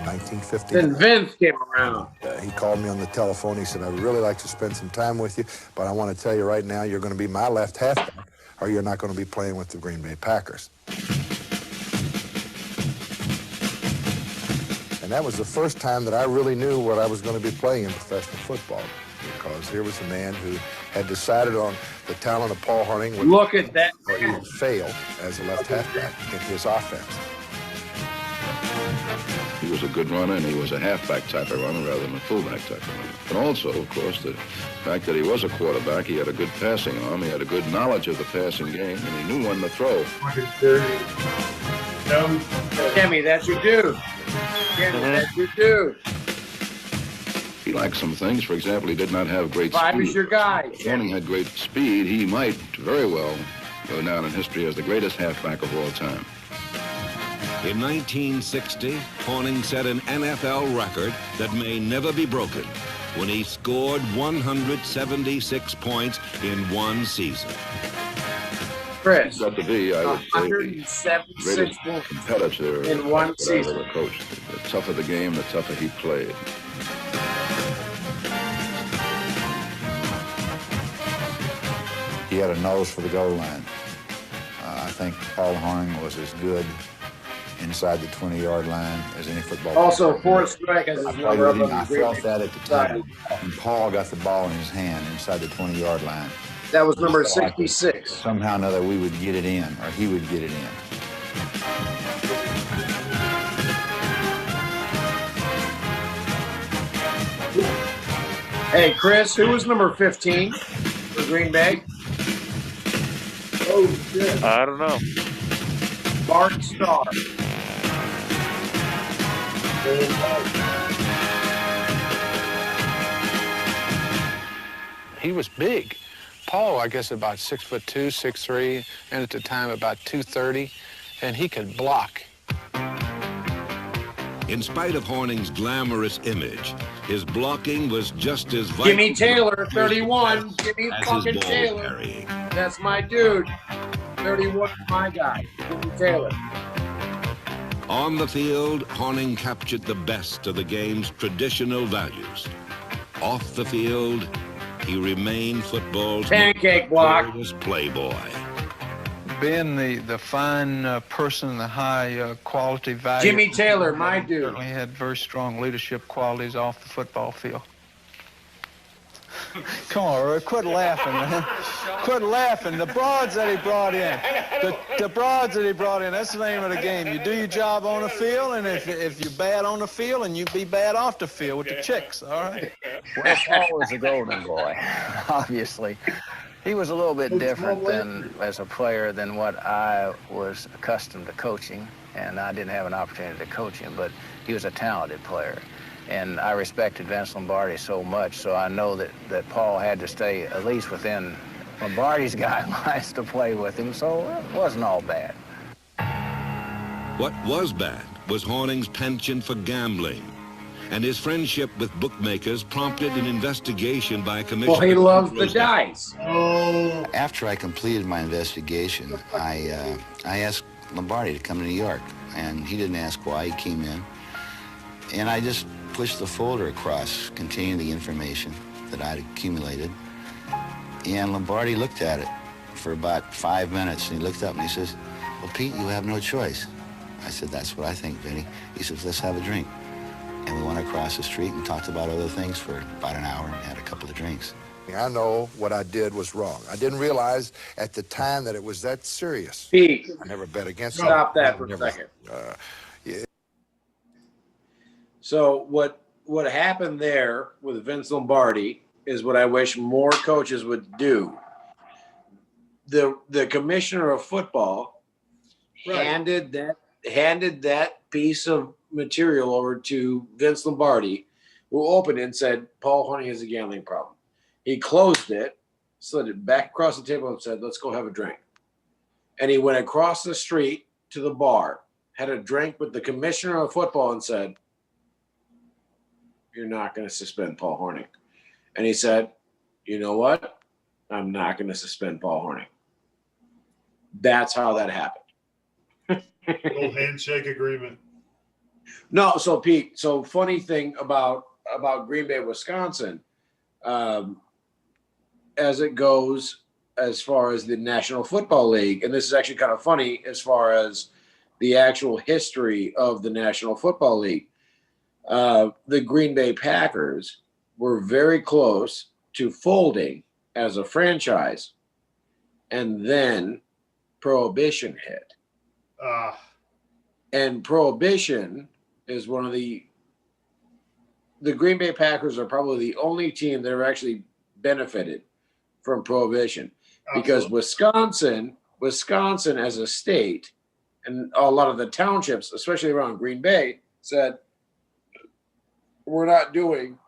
1950. Then Vince came around. He called me on the telephone. He said, I'd really like to spend some time with you, but I want to tell you right now, you're going to be my left halfback, or you're not going to be playing with the Green Bay Packers. And that was the first time that I really knew what I was going to be playing in professional football, because here was a man who had decided on the talent of Paul Hornung. Look at that. Or he would fail as a left halfback in his offense. He was a good runner, and he was a halfback type of runner rather than a fullback type of runner. And also, of course, the fact that he was a quarterback, he had a good passing arm, he had a good knowledge of the passing game, and he knew when to throw. Jimmy, that's your dude. Jimmy, that's your dude. He lacked some things. For example, he did not have great Five speed. is your guy. Hornung had great speed. He might very well go down in history as the greatest halfback of all time. In 1960, Hornung set an NFL record that may never be broken when he scored 176 points in 1 season. Chris, Got to be, I would say, the 176 greatest points competitor in 1 that I've season. ever coached. The tougher the game, the tougher he played. He had a nose for the goal line. I think Paul Hornung was as good inside the 20-yard line as any football player. Also, Forrest Strike has his number up on I the felt that at the time. When Paul got the ball in his hand inside the 20-yard line, That was number 66. somehow or another we would get it in, or he would get it in. Hey, Chris, who was number 15 for Green Bay? Oh, shit. I don't know. Bart Starr. He was big. Paul, I guess, about 6'2", 6'3", and at the time about 230, and he could block. In spite of Horning's glamorous image, his blocking was just as vital. Jimmy Taylor, 31. Jimmy fucking Taylor. Carrying. That's my dude. 31 is my guy, Jimmy Taylor. On the field, Horning captured the best of the game's traditional values. Off the field, he remained football's pancake block playboy. Being the fine person, the high quality value. Jimmy Taylor, my dude. Certainly had very strong leadership qualities off the football field. Come on, Roy, quit laughing, man. Quit laughing. The broads that he brought in. The broads that he brought in, that's the name of the game. You do your job on the field, and if you're bad on the field, and you be bad off the field with the chicks, all right? Well, Paul was a golden boy, obviously. He was a little bit different than as a player than what I was accustomed to coaching, and I didn't have an opportunity to coach him, but he was a talented player. And I respected Vince Lombardi so much, so I know that Paul had to stay at least within Lombardi's guidelines to play with him, so it wasn't all bad. What was bad was Horning's penchant for gambling, and his friendship with bookmakers prompted an investigation by Commissioner. Well, he loves the dice. Oh. After I completed my investigation, I asked Lombardi to come to New York, and he didn't ask why. He came in, and I just pushed the folder across containing the information that I'd accumulated, and Lombardi looked at it for about 5 minutes, and he looked up and he says, "Well, Pete, you have no choice." I said, "That's what I think, Vinny." He says, "Let's have a drink." And we went across the street and talked about other things for about an hour and had a couple of drinks. I know what I did was wrong. I didn't realize at the time that it was that serious. Pete, I never bet against stop him. that for a second. So what happened there with Vince Lombardi is what I wish more coaches would do. The commissioner of football handed that piece of material over to Vince Lombardi, who opened it and said, "Paul Horning has a gambling problem." He closed it, slid it back across the table and said, "Let's go have a drink." And he went across the street to the bar, had a drink with the commissioner of football and said, "You're not going to suspend Paul Horning." And he said, "You know what? I'm not going to suspend Paul Horning." That's how that happened. Little handshake agreement. No, so Pete, so funny thing about Green Bay, Wisconsin, as it goes as far as the National Football League, and this is actually kind of funny as far as the actual history of the National Football League. The Green Bay Packers were very close to folding as a franchise, and then Prohibition hit. And Prohibition is one of the Green Bay Packers are probably the only team that have actually benefited from Prohibition. Because Wisconsin as a state and a lot of the townships, especially around Green Bay, said, "We're not doing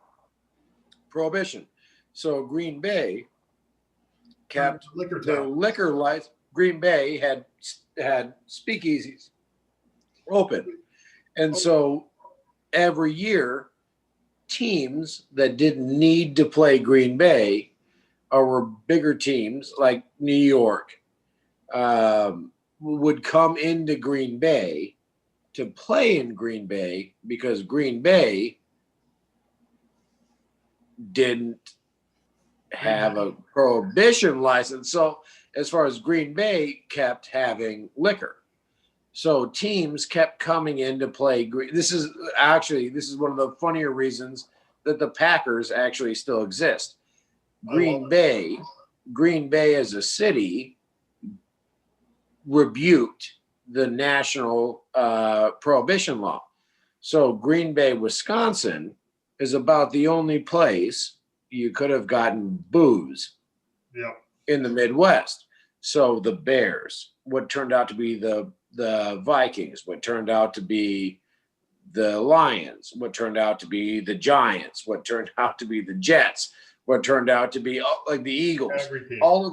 Prohibition." So Green Bay kept their liquor license. Green Bay had speakeasies open. And so every year, teams that didn't need to play Green Bay or were bigger teams like New York would come into Green Bay to play in Green Bay because Green Bay didn't have a Prohibition license. So as far as Green Bay kept having liquor. So teams kept coming in to play. This is one of the funnier reasons that the Packers actually still exist. Green Bay as a city rebuked the national prohibition law. So Green Bay, Wisconsin is about the only place you could have gotten booze in the Midwest. So the Bears, what turned out to be the Vikings, what turned out to be the Lions, what turned out to be the Giants, what turned out to be the Jets, what turned out to be like the Eagles. All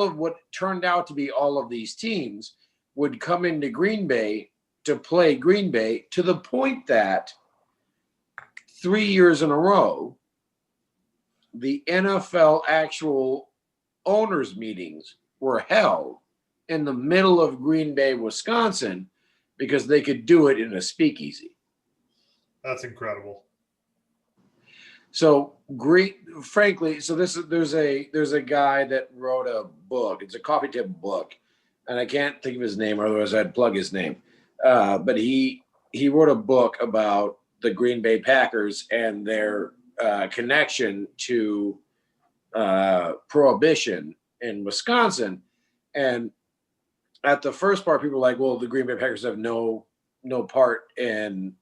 of what turned out to be all of these teams would come into Green Bay to play Green Bay, to the point that 3 years in a row, the NFL actual owners meetings were held in the middle of Green Bay, Wisconsin, because they could do it in a speakeasy. That's incredible. So frankly, so there's a guy that wrote a book. It's a coffee table book, and I can't think of his name, otherwise I'd plug his name. But he wrote a book about the Green Bay Packers and their connection to prohibition in Wisconsin. And at the first part, people were like, well, the Green Bay Packers have no part in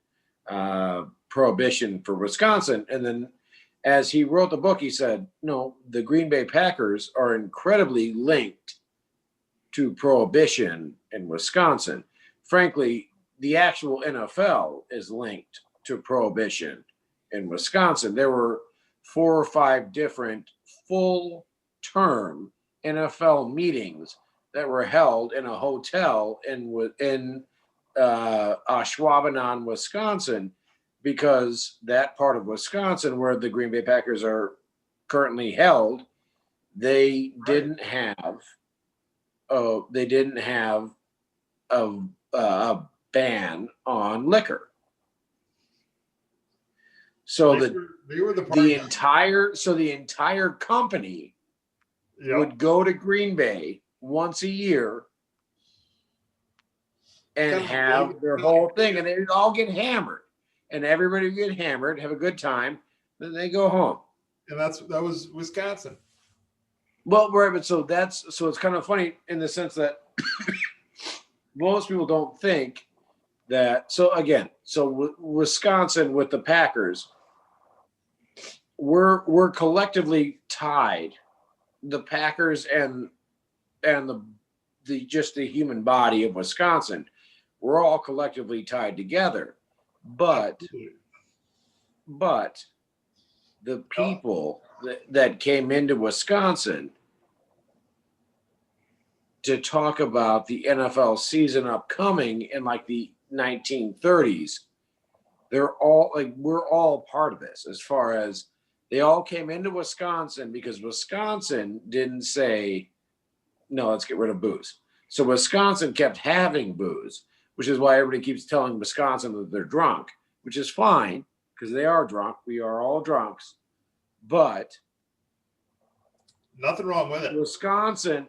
prohibition for Wisconsin. And then as he wrote the book, he said, no, the Green Bay Packers are incredibly linked to prohibition in Wisconsin. Frankly, the actual NFL is linked to prohibition in Wisconsin. There were 4 or 5 different full-term NFL meetings that were held in a hotel in Ashwaubenon, Wisconsin, because that part of Wisconsin where the Green Bay Packers are currently held, they didn't have a ban on liquor. So the entire company would go to Green Bay once a year and have their whole thing, and they'd all get hammered, and everybody would get hammered, have a good time, then they go home. And that was Wisconsin. Well, right, but so it's kind of funny in the sense that most people don't think that. So Wisconsin with the Packers, we're collectively tied. The Packers and the just the human body of Wisconsin, we're all collectively tied together. But the people that came into Wisconsin to talk about the NFL season upcoming in like the 1930s, we're all part of this, as far as they all came into Wisconsin because Wisconsin didn't say, no, let's get rid of booze. So Wisconsin kept having booze, which is why everybody keeps telling Wisconsin that they're drunk, which is fine because they are drunk. We are all drunks, but nothing wrong with it. Wisconsin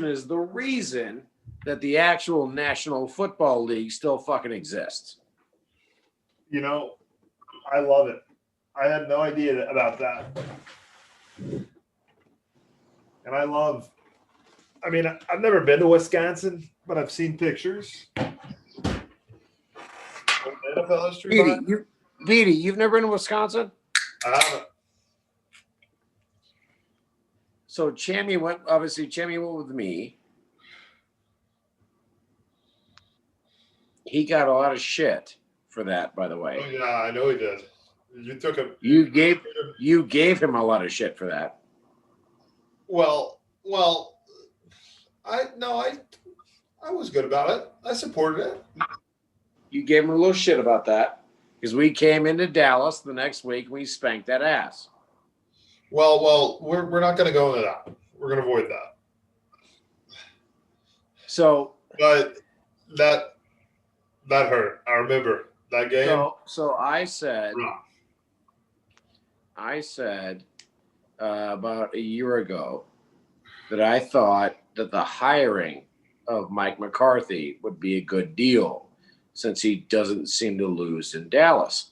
is the reason that the actual National Football League still fucking exists. You know, I love it. I had no idea about that. And I mean, I've never been to Wisconsin, but I've seen pictures. Petey, you've never been to Wisconsin? I haven't. So Chammy went with me. He got a lot of shit for that, by the way. Oh, yeah, I know he did. You took him. You gave him a lot of shit for that. Well, I was good about it. I supported it. You gave him a little shit about that because we came into Dallas the next week and we spanked that ass. Well, we're not going to go into that. We're going to avoid that. So, but that hurt. I remember that game. So I said about a year ago that I thought that the hiring of Mike McCarthy would be a good deal since he doesn't seem to lose in Dallas.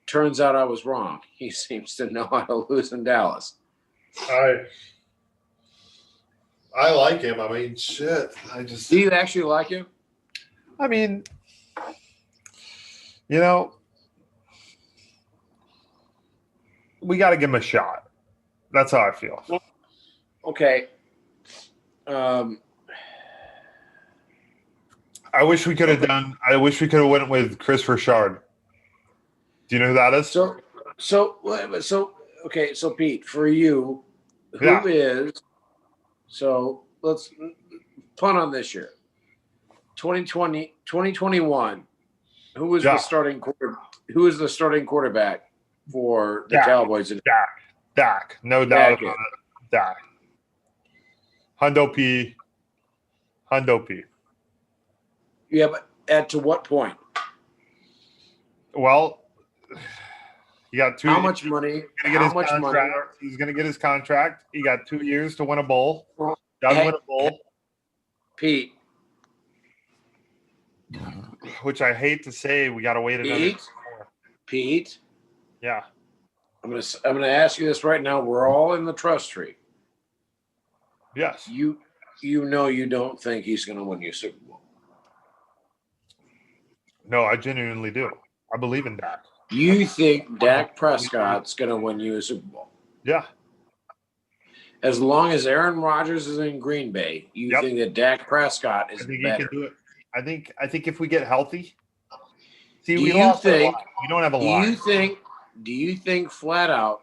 Turns out I was wrong. He seems to know how to lose in Dallas. I like him. I mean, shit. Do you actually like him? I mean, you know, we got to give him a shot. That's how I feel. Okay. I wish we could have went with Chris Richard. Do you know who that is? So okay. So Pete, for you, who is? So let's punt on this year. 2020, 2021. Who is the starting quarterback for the Cowboys? Dak. No doubt about it. Dak. Hundo P. Yeah, but to what point? Well, he got How much money? He's going to get his contract. He got 2 years to win a bowl. Win a bowl. Pete. Which I hate to say, we got to wait another year. Pete. Yeah. I'm gonna ask you this right now. We're all in the trust tree. Yes. You know you don't think he's gonna win you a Super Bowl. No, I genuinely do. I believe in Dak. You think Dak Prescott's gonna win you a Super Bowl? Yeah. As long as Aaron Rodgers is in Green Bay, you think that Dak Prescott is better. He can do it. I think if we get healthy. See, we don't have a line. Do you think flat out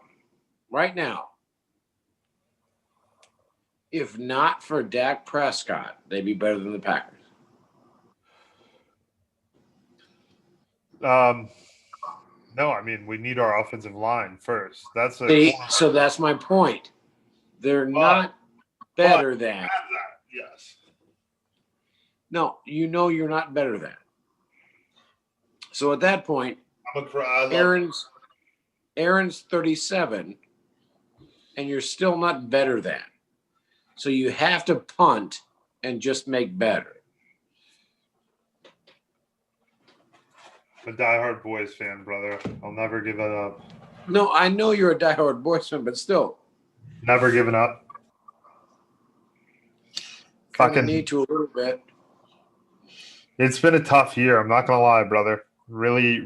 right now, if not for Dak Prescott, they'd be better than the Packers? No, I mean, we need our offensive line first. So that's my point. They're not better than. Yes. No, you're not better than. So at that point, Aaron's 37, and you're still not better than. So you have to punt and just make better. I'm a diehard Boys fan, brother. I'll never give it up. No, I know you're a diehard Boys fan, but still. Never giving up. Fucking need to a little bit. It's been a tough year. I'm not going to lie, brother. Really.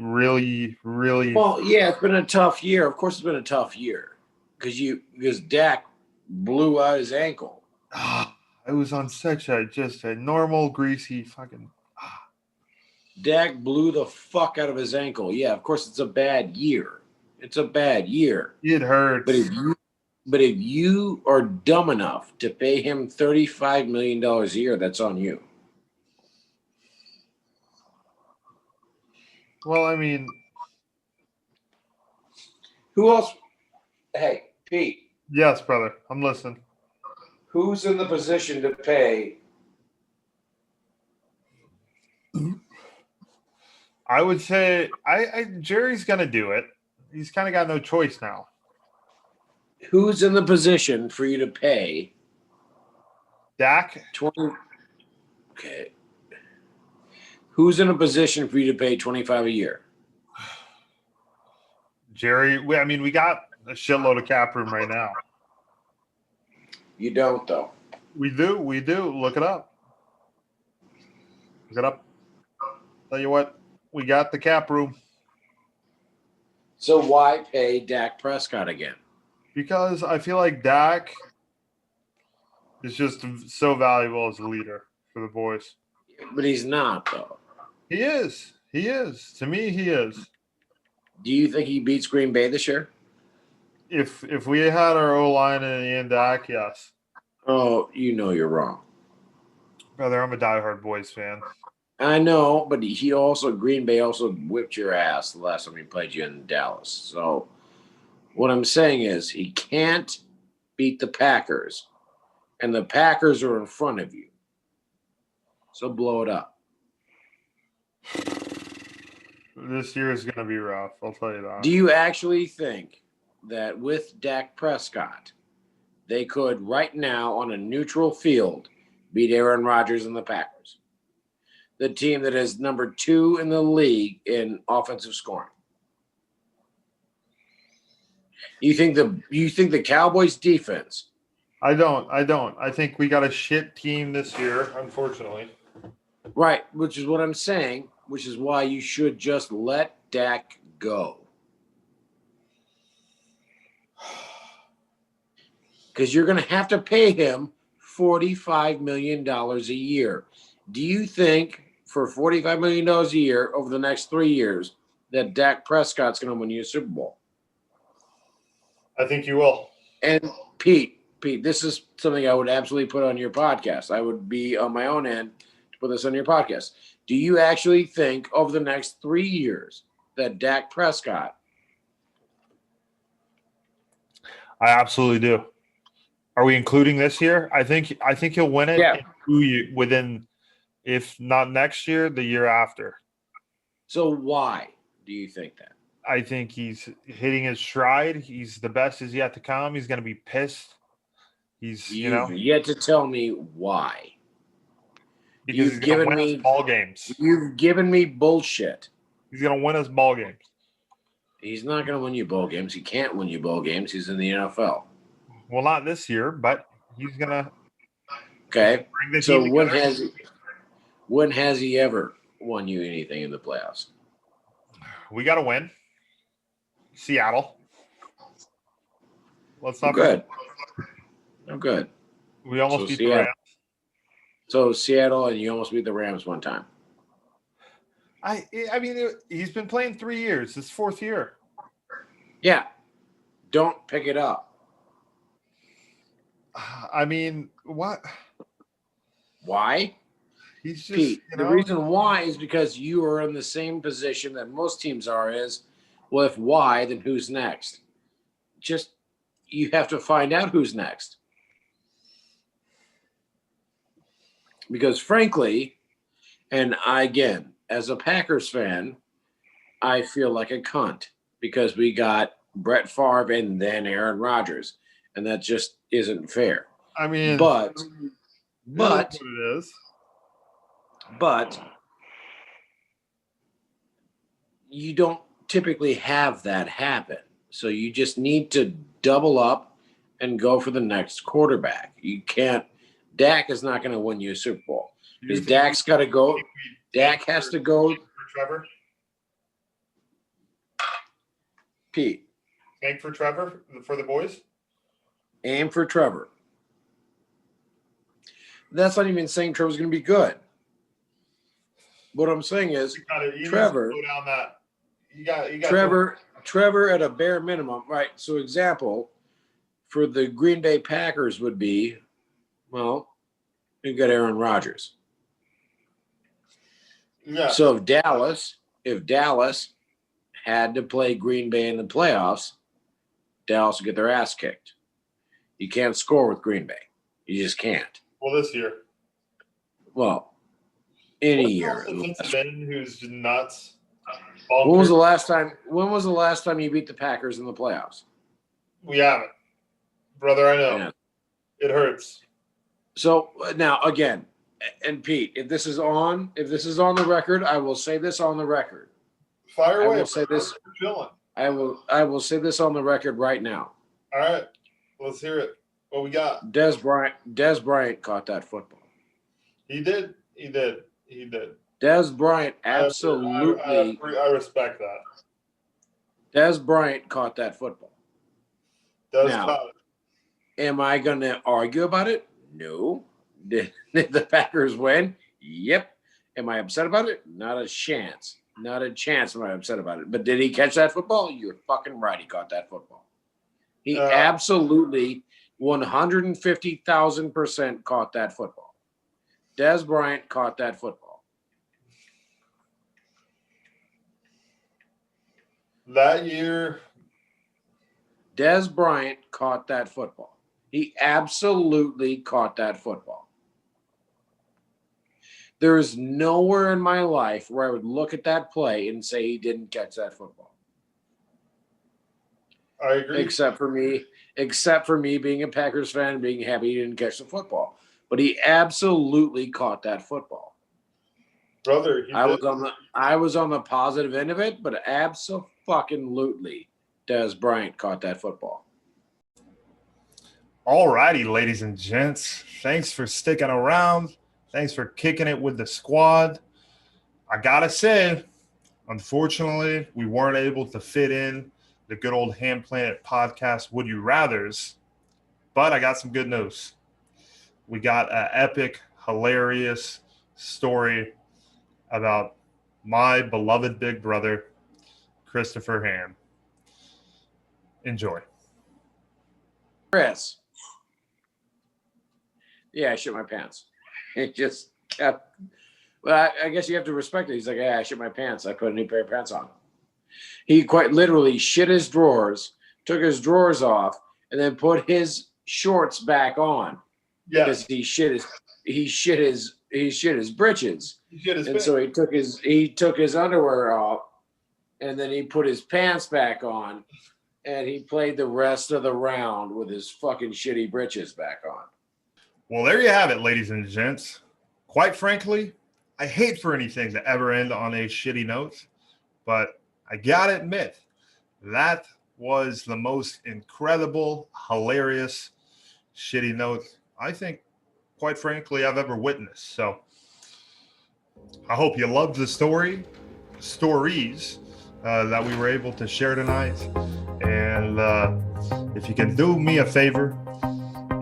Well, yeah, it's been a tough year. Of course, it's been a tough year because Dak blew out his ankle. It was on such a normal greasy fucking. Dak blew the fuck out of his ankle. Yeah, of course, it's a bad year. It hurts. But if you are dumb enough to pay him $35 million a year, that's on you. Well, I mean, who else? Hey, Pete. Yes, brother. I'm listening. Who's in the position to pay? I would say Jerry's going to do it. He's kind of got no choice now. Who's in the position for you to pay? Dak? 20. Okay. Who's in a position for you to pay $25 a year? Jerry. We got a shitload of cap room right now. You don't, though. We do. Look it up. Tell you what, we got the cap room. So why pay Dak Prescott again? Because I feel like Dak is just so valuable as a leader for the boys. But he's not, though. He is. To me, he is. Do you think he beats Green Bay this year? If we had our O-line and Dak, yes. Oh, you're wrong. Brother, I'm a diehard Boys fan. I know, but Green Bay also whipped your ass the last time he played you in Dallas. So what I'm saying is he can't beat the Packers, and the Packers are in front of you. So blow it up. This year is going to be rough. I'll tell you that. Do you actually think that with Dak Prescott, they could right now on a neutral field beat Aaron Rodgers and the Packers? The team that is number 2 in the league in offensive scoring. You think the Cowboys defense? I don't. I think we got a shit team this year, unfortunately. Right, which is what I'm saying, which is why you should just let Dak go. Because you're going to have to pay him $45 million a year. Do you think for $45 million a year over the next 3 years that Dak Prescott's going to win you a Super Bowl? I think you will. And Pete, this is something I would absolutely put on your podcast. I would be on my own end to put this on your podcast. Do you actually think over the next 3 years that Dak Prescott? I absolutely do. Are we including this year? I think he'll win it in 2 years, within, if not next year, the year after. So why do you think that? I think he's hitting his stride. He's the best is yet to come. He's going to be pissed. You've yet to tell me why. Because he's going to win us ball games. You've given me bullshit. He's going to win us ball games. He's not going to win you ball games. He can't win you ball games. He's in the NFL. Well, not this year, but he's going to. Okay. So when has he ever won you anything in the playoffs? We got to win. Seattle. Let's not. Good. I'm good. We almost beat the Rams. So Seattle, and you almost beat the Rams one time. I mean, he's been playing 3 years. His fourth year. Yeah. Don't pick it up. I mean, what? Why? He's just, Pete, the reason why is because you are in the same position that most teams are is, well, if why, then who's next? Just, you have to find out who's next. Because frankly, and again, as a Packers fan, I feel like a cunt because we got Brett Favre and then Aaron Rodgers, and that just isn't fair. I mean, but what it is. But you don't typically have that happen. So you just need to double up and go for the next quarterback. You can't. Dak is not going to win you a Super Bowl. Because Dak's got to go. Dak has to go. For Trevor? Pete. Tank for Trevor for the boys? Aim for Trevor. That's not even saying Trevor's going to be good. What I'm saying is, Trevor. Down that. You got Trevor at a bare minimum, right? So, example for the Green Bay Packers would be, well, you got Aaron Rodgers. Yeah. So if Dallas had to play Green Bay in the playoffs, Dallas would get their ass kicked. You can't score with Green Bay. You just can't. Well, this year. Well, any year. Ben, who's nuts. When was the last time you beat the Packers in the playoffs? We haven't. Brother, I know. Yeah. It hurts. So now again, and Pete, if this is on the record, I will say this on the record. Fire away. I will say this. I will say this on the record right now. All right. Let's hear it. What we got? Des Bryant caught that football. He did. Des Bryant absolutely. I respect that. Des Bryant caught that football. Caught it. Am I going to argue about it? No. Did the Packers win? Yep. Am I upset about it? Not a chance. Not a chance am I upset about it. But did he catch that football? You're fucking right. He caught that football. He absolutely 150,000% caught that football. Des Bryant caught that football. That year. Des Bryant caught that football. He absolutely caught that football. There is nowhere in my life where I would look at that play and say he didn't catch that football. I agree. Except for me being a Packers fan and being happy he didn't catch the football. But he absolutely caught that football. Brother, I was on the positive end of it, but absolutely Des Bryant caught that football. All righty, ladies and gents. Thanks for sticking around. Thanks for kicking it with the squad. I got to say, unfortunately, we weren't able to fit in the good old Hamm Planet Podcast Would You Rathers, but I got some good news. We got an epic, hilarious story about my beloved big brother, Christopher Hamm. Enjoy. Chris. Yeah, I shit my pants. It just kept. Well, I guess you have to respect it. He's like, yeah, I shit my pants. I put a new pair of pants on. He quite literally shit his drawers, took his drawers off, and then put his shorts back on. Yeah. Because he shit his britches. So he took his underwear off, and then he put his pants back on, and he played the rest of the round with his fucking shitty britches back on. Well, there you have it, ladies and gents. Quite frankly, I hate for anything to ever end on a shitty note, but I gotta admit, that was the most incredible, hilarious, shitty note I think, quite frankly, I've ever witnessed. So I hope you loved the stories that we were able to share tonight. And if you can do me a favor,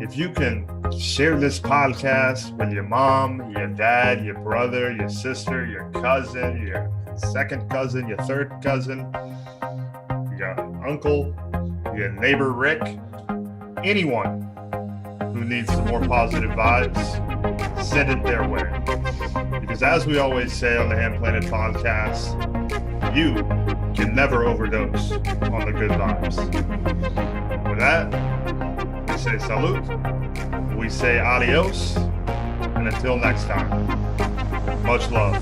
if you can share this podcast with your mom, your dad, your brother, your sister, your cousin, your second cousin, your third cousin, your uncle, your neighbor Rick, anyone who needs some more positive vibes, send it their way. Because as we always say on the Hamm Planet Podcast, you can never overdose on the good vibes. With that, we say salute, we say adios, and until next time, much love.